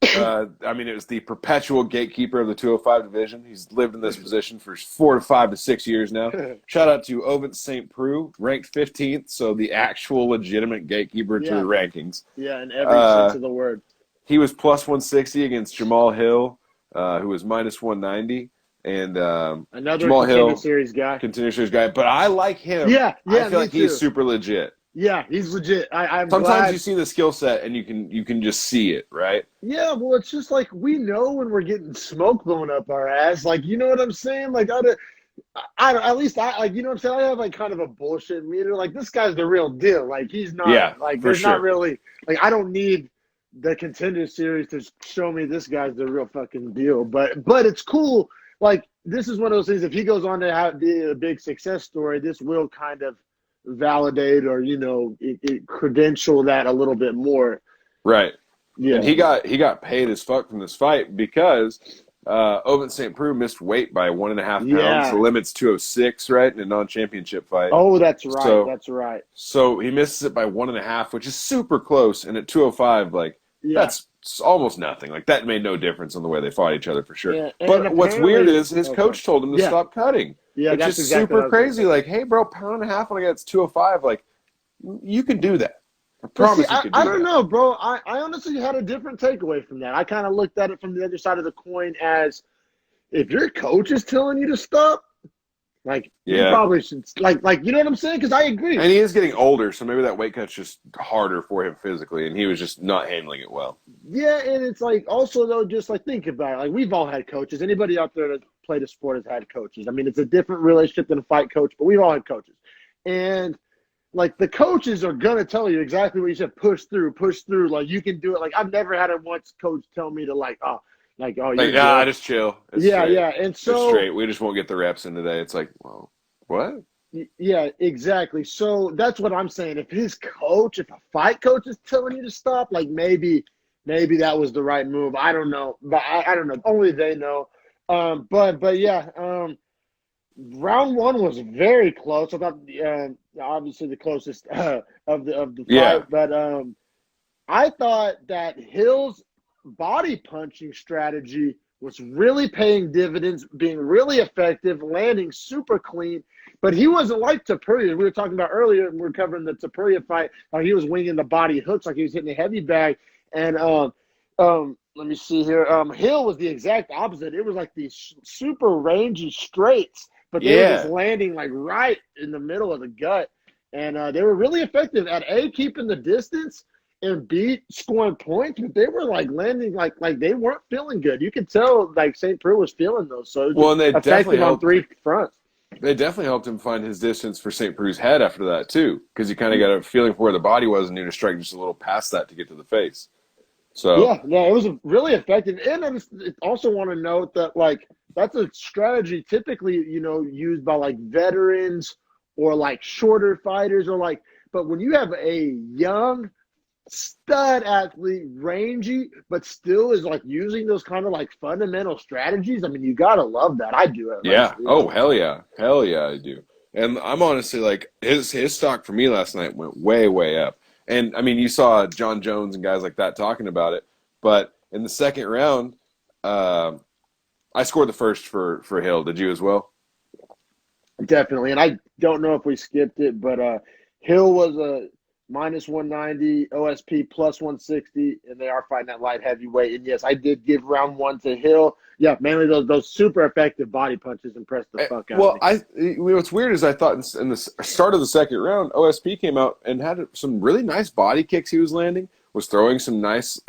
I mean, it was the perpetual gatekeeper of the 205 division. He's lived in this position for 4 to 5 to 6 years now. Shout out to Ovin St. Preux, ranked 15th, so the actual legitimate gatekeeper to the rankings. Yeah, in every sense of the word. He was plus 160 against Jamal Hill, who was minus 190. And another Jamal Hill, series guy. Contender Series guy. But I like him. Yeah, I feel like too. he's super legit. Yeah, he's legit. I'm Sometimes glad. you see the skill set and you can just see it, right? Yeah, well, it's just like we know when we're getting smoke blown up our ass. Like, you know what I'm saying? Like, I at least like, you know what I'm saying? I have like kind of a bullshit meter. Like, this guy's the real deal. Like, he's not. Like, there's not really. Like, I don't need the Contender Series to show me this guy's the real fucking deal. But it's cool. Like, this is one of those things. If he goes on to be a big success story, this will kind of validate or it credential that a little bit more. Right. Yeah. And he got paid as fuck from this fight because Ovin St. Preux missed weight by 1.5 pounds. Yeah. The limit's 206, right, in a non-championship fight. Oh, that's right. That's right. So he misses it by 1.5, which is super close. And at 205, like that's almost nothing. Like that made no difference on the way they fought each other for sure. Yeah. But what's weird is his coach told him to stop cutting. Yeah, it's that's just exactly super crazy. Like, hey, bro, 1.5 pounds when I get to 205, like you can do that. I promise you can do that. I don't know, bro. I honestly had a different takeaway from that. I kind of looked at it from the other side of the coin as if your coach is telling you to stop, like you probably should, like you know what I'm saying? Because I agree. And he is getting older, so maybe that weight cut's just harder for him physically, and he was just not handling it well. Yeah, and it's like also though, just like think about it. Like we've all had coaches. Anybody out there that played a sport has had coaches. I mean, it's a different relationship than a fight coach, but we've all had coaches, and like the coaches are gonna tell you exactly what you said. Push through. Like you can do it. Like I've never had a once coach tell me to just chill. It's straight. Yeah. And so it's straight. We just won't get the reps in today. It's like, well, what? Yeah, exactly. So that's what I'm saying. If a fight coach is telling you to stop, like maybe that was the right move. I don't know, but I don't know. Only they know. But yeah. Round one was very close. I thought, obviously the closest of the fight, but I thought that Hill's body punching strategy was really paying dividends, being really effective, landing super clean. But he wasn't like Topuria. We were talking about earlier, and we were covering the Topuria fight, how he was winging the body hooks like he was hitting a heavy bag. And let me see here. Hill was the exact opposite. It was like these super rangy straights, but they were just landing like right in the middle of the gut. And they were really effective at keeping the distance and beat scoring points, but they were like landing like they weren't feeling good. You could tell like St. Preux was feeling those. So it was and they just definitely effective on helped. three fronts. They definitely helped him find his distance for St. Preux's head after that too, because you kind of got a feeling for where the body was and knew to strike just a little past that to get to the face. So Yeah, it was really effective. And I just also want to note that like that's a strategy typically, used by like veterans or like shorter fighters or like, but when you have a young stud athlete, rangy, but still is like using those kind of like fundamental strategies, I mean, you gotta love that. I do it. yeah, oh hell yeah, I do. And I'm honestly like his stock for me last night went way up. And I mean, you saw John Jones and guys like that talking about it, but in the second round, I scored the first for Hill. Did you as well? Definitely. And I don't know if we skipped it, but Hill was a minus 190, OSP plus 160, and they are fighting at light heavyweight. And yes, I did give round one to Hill. Yeah, mainly those super effective body punches impressed the fuck out of me. What's weird is I thought in the start of the second round, OSP came out and had some really nice body kicks he was landing, was throwing some nice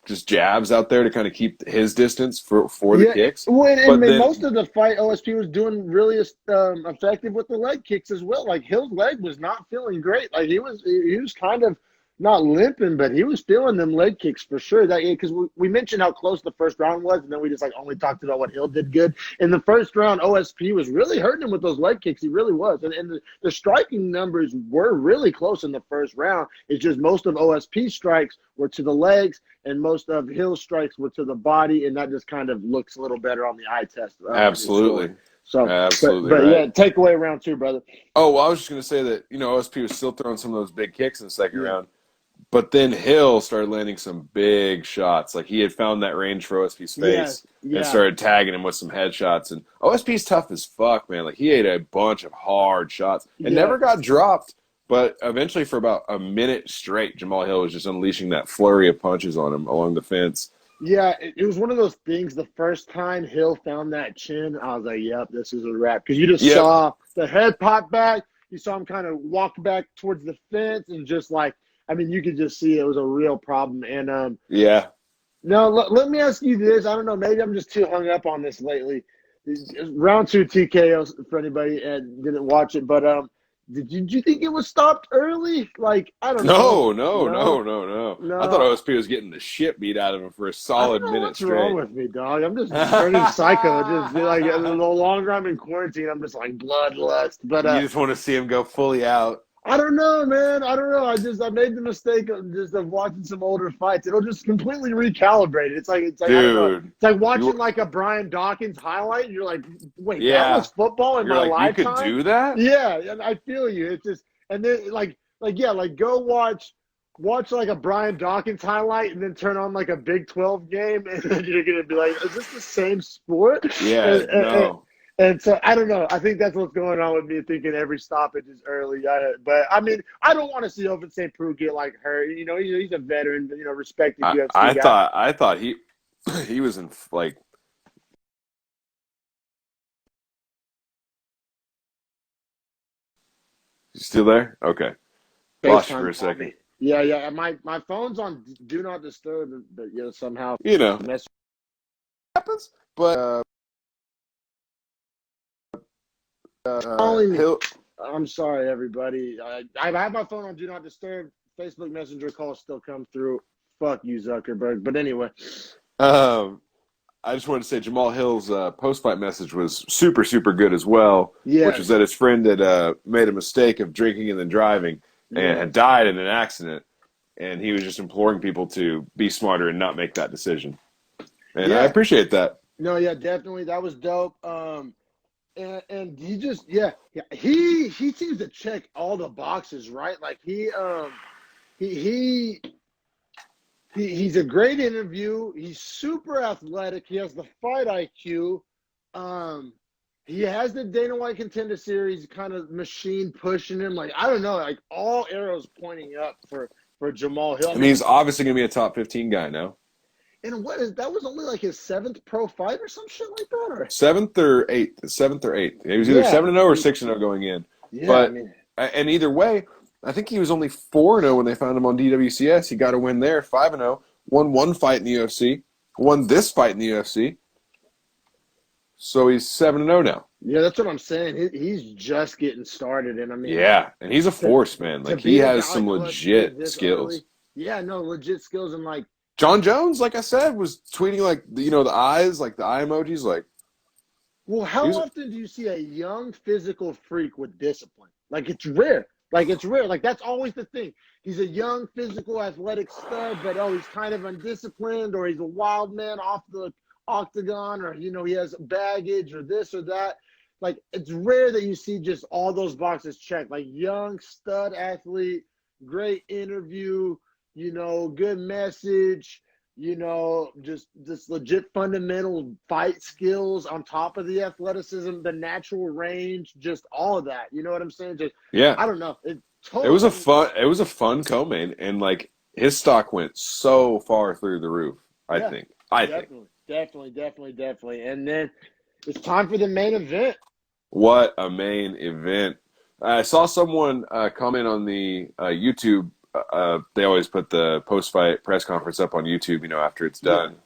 just jabs out there to kind of keep his distance for the kicks. Most of the fight, OSP was doing really effective with the leg kicks as well. Like Hill's leg was not feeling great. Like he was kind of not limping, but he was feeling them leg kicks for sure. That because we mentioned how close the first round was, and then we just like only talked about what Hill did good. In the first round, OSP was really hurting him with those leg kicks. He really was, and the striking numbers were really close in the first round. It's just most of OSP strikes were to the legs, and most of Hill's strikes were to the body, and that just kind of looks a little better on the eye test. Absolutely. So, absolutely, but right. yeah, take away round two, brother. Oh, well, I was just going to say that OSP was still throwing some of those big kicks in the second round. But then Hill started landing some big shots. Like he had found that range for OSP's face and started tagging him with some headshots. And OSP's tough as fuck, man. Like he ate a bunch of hard shots and never got dropped. But eventually for about a minute straight, Jamal Hill was just unleashing that flurry of punches on him along the fence. Yeah, it was one of those things. The first time Hill found that chin, I was like, yep, this is a wrap. Because you just saw the head pop back. You saw him kind of walk back towards the fence and just like, I mean, you could just see it was a real problem. And now let me ask you this. I don't know. Maybe I'm just too hung up on this lately. Round two TKO for anybody and didn't watch it, but did you think it was stopped early? Like I don't know. No. I thought OSP was getting the shit beat out of him for a solid minute straight. What's wrong with me, dog? I'm just turning psycho. Just like the longer I'm in quarantine, I'm just like bloodlust. But you just want to see him go fully out. I don't know, man. I don't know. I made the mistake of watching some older fights. It'll just completely recalibrate. It's like dude, I don't know. It's like watching like a Brian Dawkins highlight. And you're like, wait, that was football in my lifetime. You could do that? Yeah, and I feel you. It's just and then like go watch like a Brian Dawkins highlight and then turn on like a Big 12 game and then you're gonna be like, is this the same sport? Yeah, no. And so I don't know. I think that's what's going on with me, thinking every stoppage is early. But I mean, I don't want to see Open St. Preux get like hurt. He's a veteran. Respected UFC guy. I thought he was in like. You still there? Okay. Lost you for a second. Yeah. My phone's on Do Not Disturb, but somehow happens. But. I'm sorry, everybody. I have my phone on Do Not Disturb. Facebook Messenger calls still come through. Fuck you, Zuckerberg. But anyway. I just wanted to say Jamal Hill's post-fight message was super, super good as well, which is that his friend had made a mistake of drinking and then driving and had died in an accident, and he was just imploring people to be smarter and not make that decision. And I appreciate that. No, yeah, definitely. That was dope. And he just he seems to check all the boxes, right? Like he's a great interview. He's super athletic. He has the fight IQ. He has the Dana White Contender Series kind of machine pushing him. Like I don't know, like all arrows pointing up for Jamal Hill. I mean, he's obviously gonna be a top 15 guy now. And that was only like his 7th pro fight or some shit like that, or 7th or 8th. He was either 7-0 or 6-0 going in. Yeah, but and either way, I think he was only 4-0 when they found him on DWCS. He got a win there, 5-0. Won one fight in the UFC. Won this fight in the UFC. So he's 7-0 now. Yeah, that's what I'm saying. He's just getting started, and I mean, Yeah, and he's a force, man. to Like, be he a has guy some like legit this skills. early, yeah, no, legit skills, and like John Jones, like I said, was tweeting like the eyes, like the eye emojis, like. well, how often do you see a young physical freak with discipline? Like it's rare. Like that's always the thing. He's a young physical athletic stud, but he's kind of undisciplined, or he's a wild man off the octagon, or he has baggage or this or that. Like it's rare that you see just all those boxes checked. Like young stud athlete, great interview, good message. Just legit fundamental fight skills on top of the athleticism, the natural range, just all of that. You know what I'm saying? Just Yeah, I don't know. It was a fun co-main, and like his stock went so far through the roof. I think. Definitely. And then it's time for the main event. What a main event! I saw someone comment on the YouTube. They always put the post-fight press conference up on YouTube, after it's done.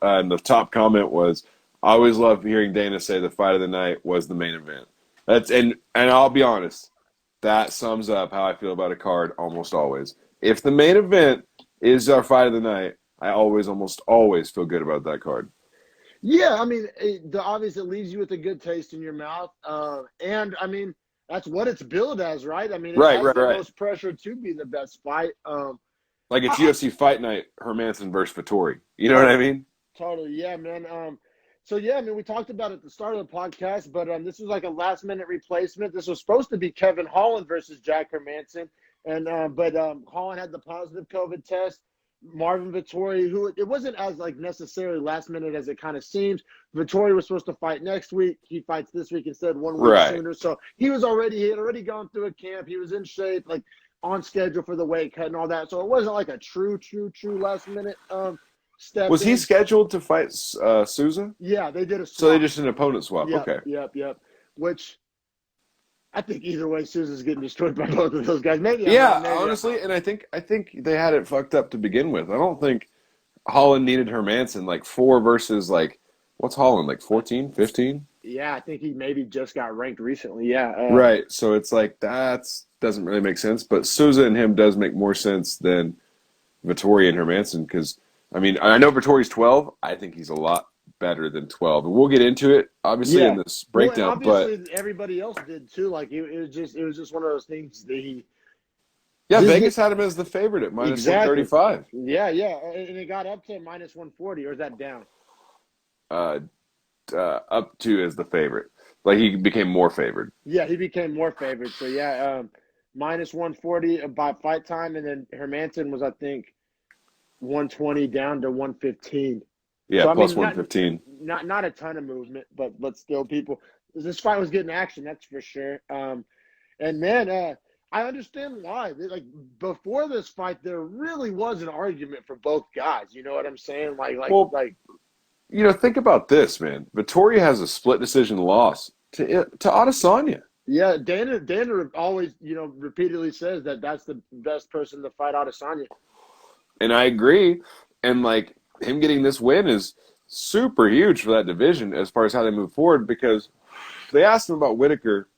And the top comment was, "I always love hearing Dana say the fight of the night was the main event." And I'll be honest, that sums up how I feel about a card almost always. If the main event is our fight of the night, I almost always feel good about that card. Yeah, I mean, obviously it leaves you with a good taste in your mouth, and I mean that's what it's billed as, right? I mean, it has the most pressure to be the best fight. Like it's UFC Fight Night, Hermansson versus Vettori. You know what I mean? Totally, yeah, man. So yeah, I mean, we talked about it at the start of the podcast, but this was like a last-minute replacement. This was supposed to be Kevin Holland versus Jack Hermansson, and but Holland had the positive COVID test. Marvin Vettori, who it wasn't as like necessarily last minute as it kind of seems. Vettori was supposed to fight next week. He fights this week instead, 1 week sooner. So he had already gone through a camp. He was in shape, like on schedule for the weight cut and all that. So it wasn't like a true last minute step. Was he scheduled to fight Souza? Yeah, they did a swap. So they just an opponent swap. Yep, okay. Yep. Which I think either way, Souza's getting destroyed by both of those guys. Maybe honestly, and I think they had it fucked up to begin with. I don't think Holland needed Hermansson like 4 versus like what's Holland like 14, 15? Yeah, I think he maybe just got ranked recently. Yeah, right. So it's like that doesn't really make sense. But Souza and him does make more sense than Vettori and Hermansson because I mean I know Vittori's 12. I think he's a lot better than 12, and we'll get into it obviously in this breakdown. Obviously, everybody else did too. Like it was just one of those things that he. Yeah, Vegas had him as the favorite at minus 135. Yeah, and it got up to minus 140, or is that down? Up to as the favorite. Like he became more favored. Yeah, he became more favored. So yeah, minus 140 by fight time, and then Hermansson was I think 120 down to 115. Yeah, so, plus 115. Not a ton of movement, but still people. This fight was getting action, that's for sure. And then I understand why. Like before this fight, there really was an argument for both guys. You know what I'm saying? Think about this, man. Vettori has a split decision loss to Adesanya. Yeah, Dana always repeatedly says that that's the best person to fight Adesanya. And I agree. And like him getting this win is super huge for that division as far as how they move forward because they asked him about Whitaker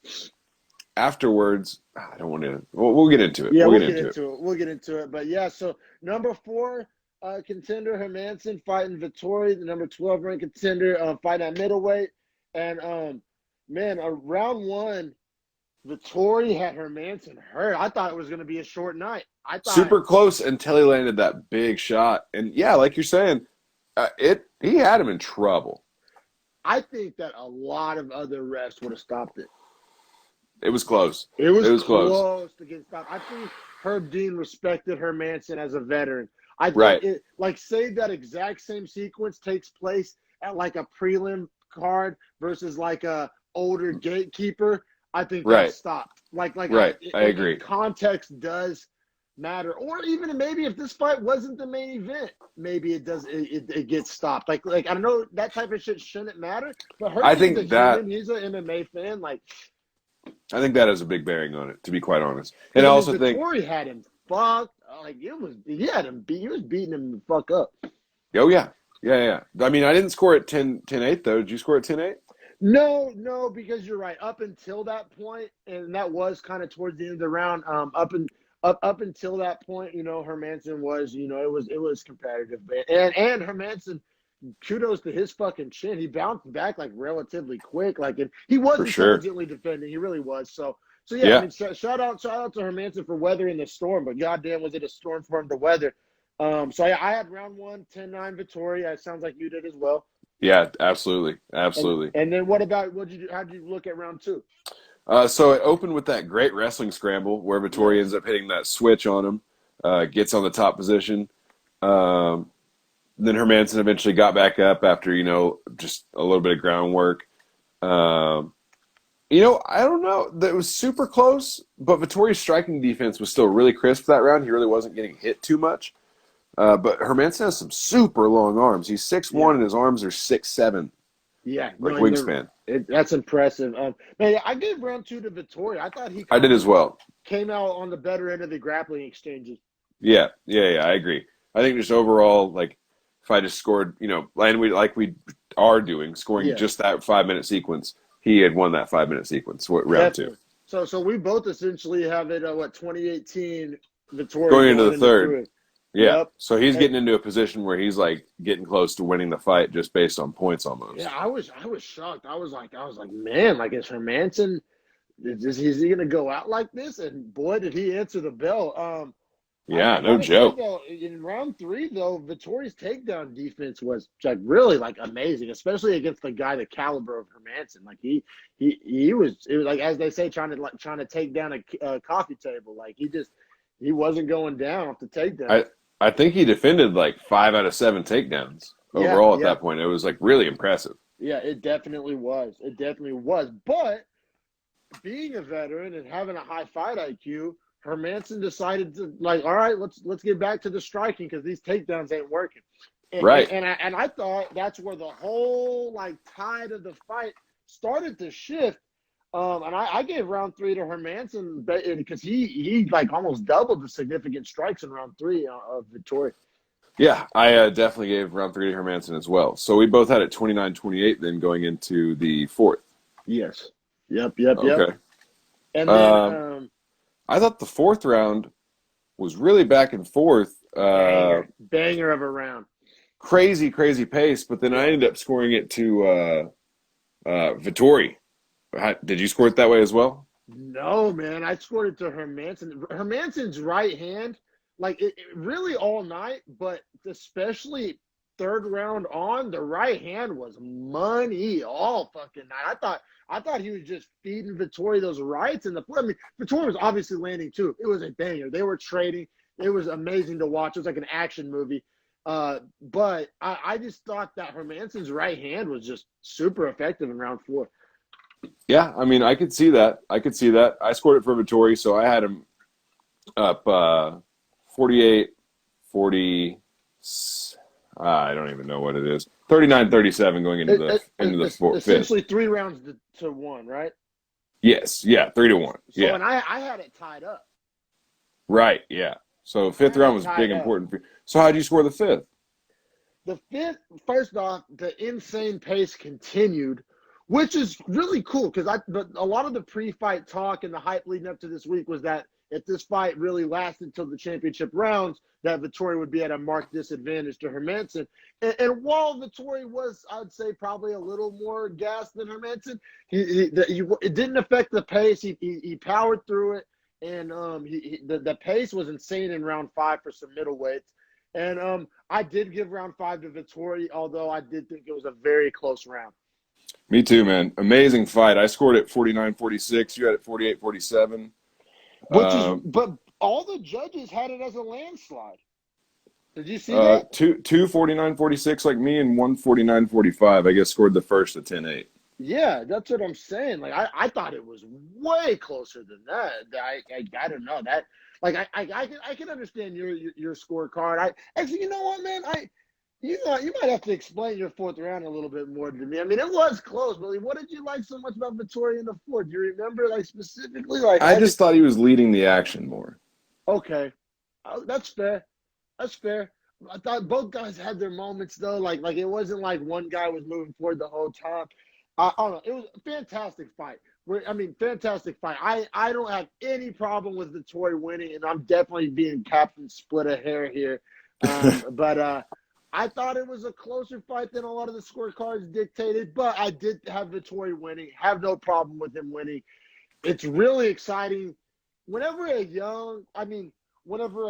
afterwards. I don't want to. We'll get into it. Yeah, we'll get into it. But yeah, so number 4 contender Hermansson fighting Vettori, the number 12 ranked contender fighting at middleweight, and round 1, Vettori had Hermansson hurt. I thought it was going to be a short night. Super close until he landed that big shot, and yeah, like you're saying, he had him in trouble. I think that a lot of other refs would have stopped it. It was close. It was close to get stopped. I think Herb Dean respected Hermansson as a veteran. I think say that exact same sequence takes place at like a prelim card versus like a older gatekeeper. I think that's stopped. I agree. Context does matter, or even maybe if this fight wasn't the main event, maybe it does. It gets stopped. Like I don't know, that type of shit shouldn't matter. But Herb, he's an MMA fan. I think that has a big bearing on it, to be quite honest. And I I mean, also think, Vettori had him fucked. Like he had him beat. He was beating him the fuck up. oh yeah, yeah. I mean, I didn't score at 10-8 though. Did you score at 10-8? No, because you're right. Up until that point, and that was kind of towards the end of the round. Up until that point, Hermansson was, it was competitive, and Hermansson, kudos to his fucking chin. He bounced back like relatively quick, like, and he was For sure. intelligently defending. He really was. So yeah. I Yeah. mean, shout out to Hermansson for weathering the storm, but goddamn, was it a storm for him to weather? So I had round one, 10-9 Vettori. It sounds like you did as well. Yeah, absolutely. Absolutely. And then what about what did you do? How did you look at round two? So it opened with that great wrestling scramble where Vettori ends up hitting that switch on him, gets on the top position. Then Hermansson eventually got back up after, just a little bit of groundwork. I don't know. That was super close, but Vettori's striking defense was still really crisp that round. He really wasn't getting hit too much. But Hermansson has some super long arms. He's 6'1", and his arms are 6'7". Yeah, Wingspan. That's impressive. Man, I gave round two to Vettori. I thought I did as well. Came out on the better end of the grappling exchanges. Yeah, I agree. I think just overall, like, if I just scored, and we are doing, scoring just that 5-minute sequence, he had won that 5-minute sequence. Round two. So we both essentially have it. 2018 Vettori going into the third. Yeah. Yep. So he's getting into a position where he's like getting close to winning the fight just based on points almost. Yeah, I was shocked. I was like, man, like, is Hermansson, is he gonna go out like this? And boy, did he answer the bell. Yeah, no joke. Say, though, in round three, though, Vittori's takedown defense was like really like amazing, especially against the guy the caliber of Hermansson. Like it was like, as they say, trying to take down a coffee table. Like he wasn't going down off the takedown. I think he defended like 5 out of 7 takedowns overall at that point. It was like really impressive. Yeah, it definitely was. But being a veteran and having a high fight IQ, Hermansson decided to, like, all right, let's get back to the striking because these takedowns ain't working. Right. And I thought that's where the whole like tide of the fight started to shift. And I gave round three to Hermansson because he like almost doubled the significant strikes in round three of Vettori. Yeah, I definitely gave round three to Hermansson as well. So we both had it 29-28 then going into the fourth. Yes. Yep. Okay. And then I thought the fourth round was really back and forth. Banger of a round. Crazy pace, but then I ended up scoring it to Vettori. Did you score it that way as well? No, man. I scored it to Hermansson. Hermansson's right hand, like it really all night, but especially third round on, the right hand was money all fucking night. I thought he was just feeding Vettori those rights in the play. I mean, Vettori was obviously landing too. It was a banger. They were trading. It was amazing to watch. It was like an action movie. But I just thought that Hermansson's right hand was just super effective in round four. Yeah, I mean, I could see that. I scored it for Vettori, so I had him up 48, 40. I don't even know what it is. 39-37 going into the fourth. Essentially 3 rounds to 1, right? Yes, yeah, 3-1. So, yeah, and I had it tied up. Right, yeah. So fifth round was big, important. So how'd you score the fifth? The fifth, first off, the insane pace continued, which is really cool because a lot of the pre-fight talk and the hype leading up to this week was that if this fight really lasted until the championship rounds, that Vettori would be at a marked disadvantage to Hermansson. And while Vettori was, I'd say, probably a little more gassed than Hermansson, it didn't affect the pace. He powered through it, and the pace was insane in round 5 for some middleweights. And I did give round 5 to Vettori, although I did think it was a very close round. Me too, man. Amazing fight. I scored it 49-46. You had it 48-47. But all the judges had it as a landslide. Did you see that? Two 49-46 like me and 1 49-45. I guess scored the first at 10-8. Yeah, that's what I'm saying. Like I thought it was way closer than that. I don't know that. Like I can understand your scorecard. Actually, you know what, man? You might have to explain your fourth round a little bit more to me. I mean, it was close, but what did you like so much about Vettori in the fourth? Do you remember, like, specifically? Like, I just thought he was leading the action more. Okay, that's fair. That's fair. I thought both guys had their moments though. Like it wasn't like one guy was moving forward the whole time. I don't know. It was a fantastic fight. Fantastic fight. I don't have any problem with Vettori winning, and I'm definitely being captain split a hair here. But I thought it was a closer fight than a lot of the scorecards dictated. But I did have Vettori winning. Have no problem with him winning. It's really exciting. Whenever a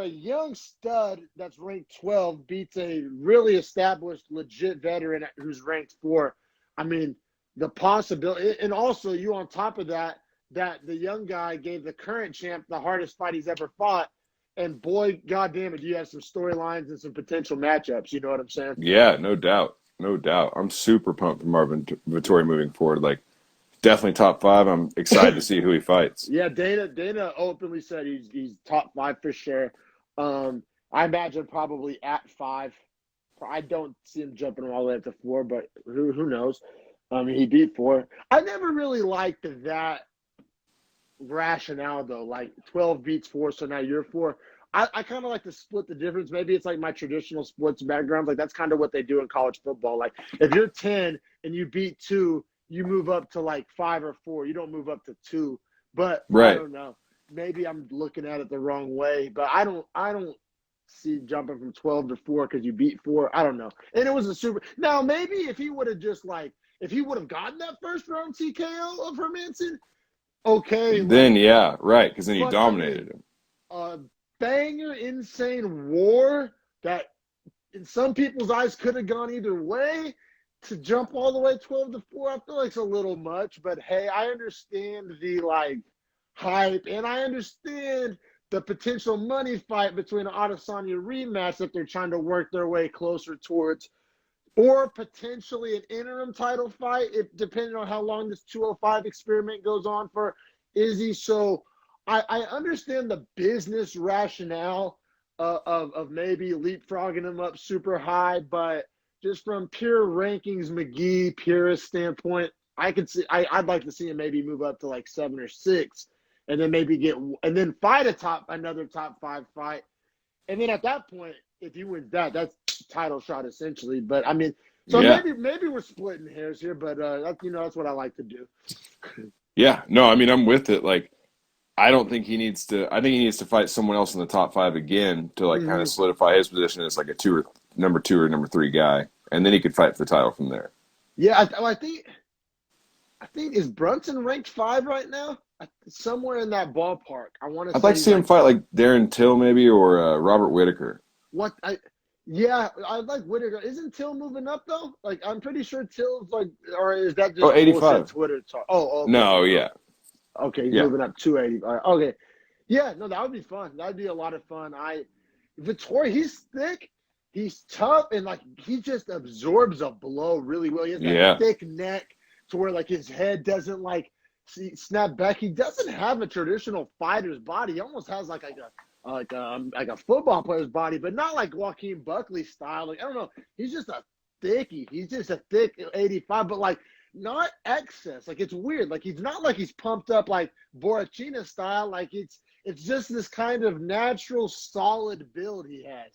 young stud that's ranked 12 beats a really established, legit veteran who's ranked 4, I mean, the possibility, and also you on top of that the young guy gave the current champ the hardest fight he's ever fought, and boy, goddamn it, you have some storylines and some potential matchups. You know what I'm saying? Yeah, no doubt. No doubt. I'm super pumped for Marvin Vettori moving forward. Like, definitely top 5. I'm excited to see who he fights. Yeah, Dana openly said he's top 5 for sure. I imagine probably at 5. I don't see him jumping all the way up to 4, but who knows? He beat 4. I never really liked that rationale though. Like 12 beats 4, so now you're 4. I kind of like to split the difference. Maybe it's like my traditional sports background. Like that's kind of what they do in college football. Like if you're 10 and you beat 2, you move up to like 5 or 4. You don't move up to 2. But Right. I don't know. Maybe I'm looking at it the wrong way. But I don't see jumping from 12 to 4 because you beat 4. I don't know. And it was a super. Now maybe if he would have gotten that first round TKO of Hermansson, okay. Then, yeah, right, because then he But, dominated him. A banger, insane war that in some people's eyes could have gone either way. To jump all the way 12 to 4, I feel like it's a little much. But hey, I understand the hype, and I understand the potential money fight between an Adesanya rematch that they're trying to work their way closer towards, or potentially an interim title fight, if depending on how long this 205 experiment goes on for Izzy. So I understand the business rationale of maybe leapfrogging him up super high, but just from pure rankings, McGee purist standpoint, I'd like to see him maybe move up to like 7 or 6, and then maybe fight another top 5 fight, and then at that point, if he wins that's title shot essentially. But I mean, so Yeah. maybe we're splitting hairs here, but that's what I like to do. Yeah, no, I mean, I'm with it. Like, I don't think he needs to. I think he needs to fight someone else in the top 5 again to kind of solidify his position as like a number 2 or number 3 guy, and then he could fight for the title from there. Yeah, I think is Brunson ranked 5 right now? Somewhere in that ballpark. I want to. I'd like to see him fight like Darren Till maybe or Robert Whitaker. Yeah, I like Whitaker. Isn't Till moving up though? Like I'm pretty sure Till's or is that just 85 Twitter talk? Oh, okay. No, yeah. Okay, he's moving up 280. Okay. Yeah, no, that would be fun. That'd be a lot of fun. Vettori, he's thick, he's tough, and he just absorbs a blow really well. He has that thick neck to where his head doesn't snap back. He doesn't have a traditional fighter's body. He almost has like a football player's body, but not like Joaquin Buckley style. I don't know. He's just a thickie. He's just a thick 85, but not excess. It's weird. He's not he's pumped up like Borachina style. It's just this kind of natural solid build he has.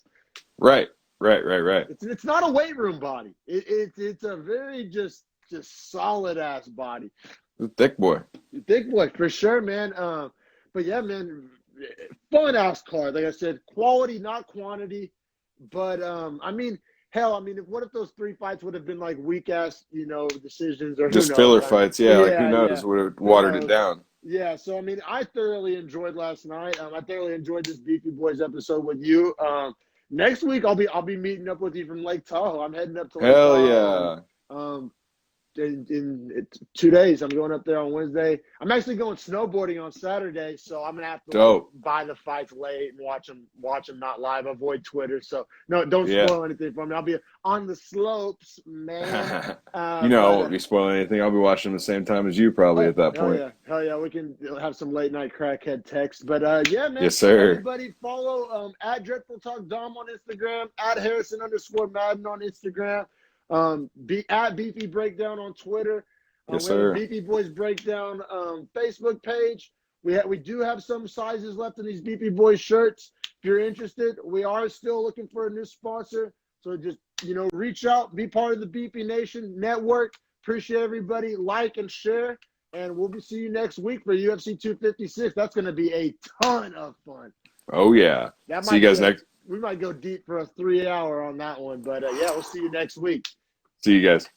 Right. It's not a weight room body. It's a very just solid ass body. Thick boy For sure, man. But yeah, man, fun ass card. Like I said, quality, not quantity. But what if those 3 fights would have been weak ass, decisions or just filler fights? Yeah, who knows? Would have watered it down. Yeah, so I thoroughly enjoyed last night. I thoroughly enjoyed this Beefy Boys episode with you. Next week I'll be meeting up with you from Lake Tahoe. I'm heading up to Lake Tahoe. Hell yeah. in 2 days. I'm going up there on Wednesday. I'm actually going snowboarding on Saturday, so I'm gonna have to Dope. buy the fights late and watch them not live. Avoid Twitter, so no, don't Yeah. spoil anything for me. I'll be on the slopes, man. Won't be spoiling anything. I'll be watching the same time as you probably at that point. Hell yeah, we can have some late night crackhead text. But yeah, man. Yes, sir. Everybody follow at Dreadful Talk Dom on Instagram, at Harrison_Madden on Instagram, at Beefy Breakdown on Twitter. Yes, we have a sir. Beefy Boys Breakdown Facebook page. We do have some sizes left in these Beefy Boys shirts. If you're interested, we are still looking for a new sponsor. So just, reach out, be part of the Beefy Nation network. Appreciate everybody. Like and share. And we'll see you next week for UFC 256. That's going to be a ton of fun. Oh, yeah. See you guys next. We might go deep for a 3 hour on that one. But, yeah, we'll see you next week. See you guys.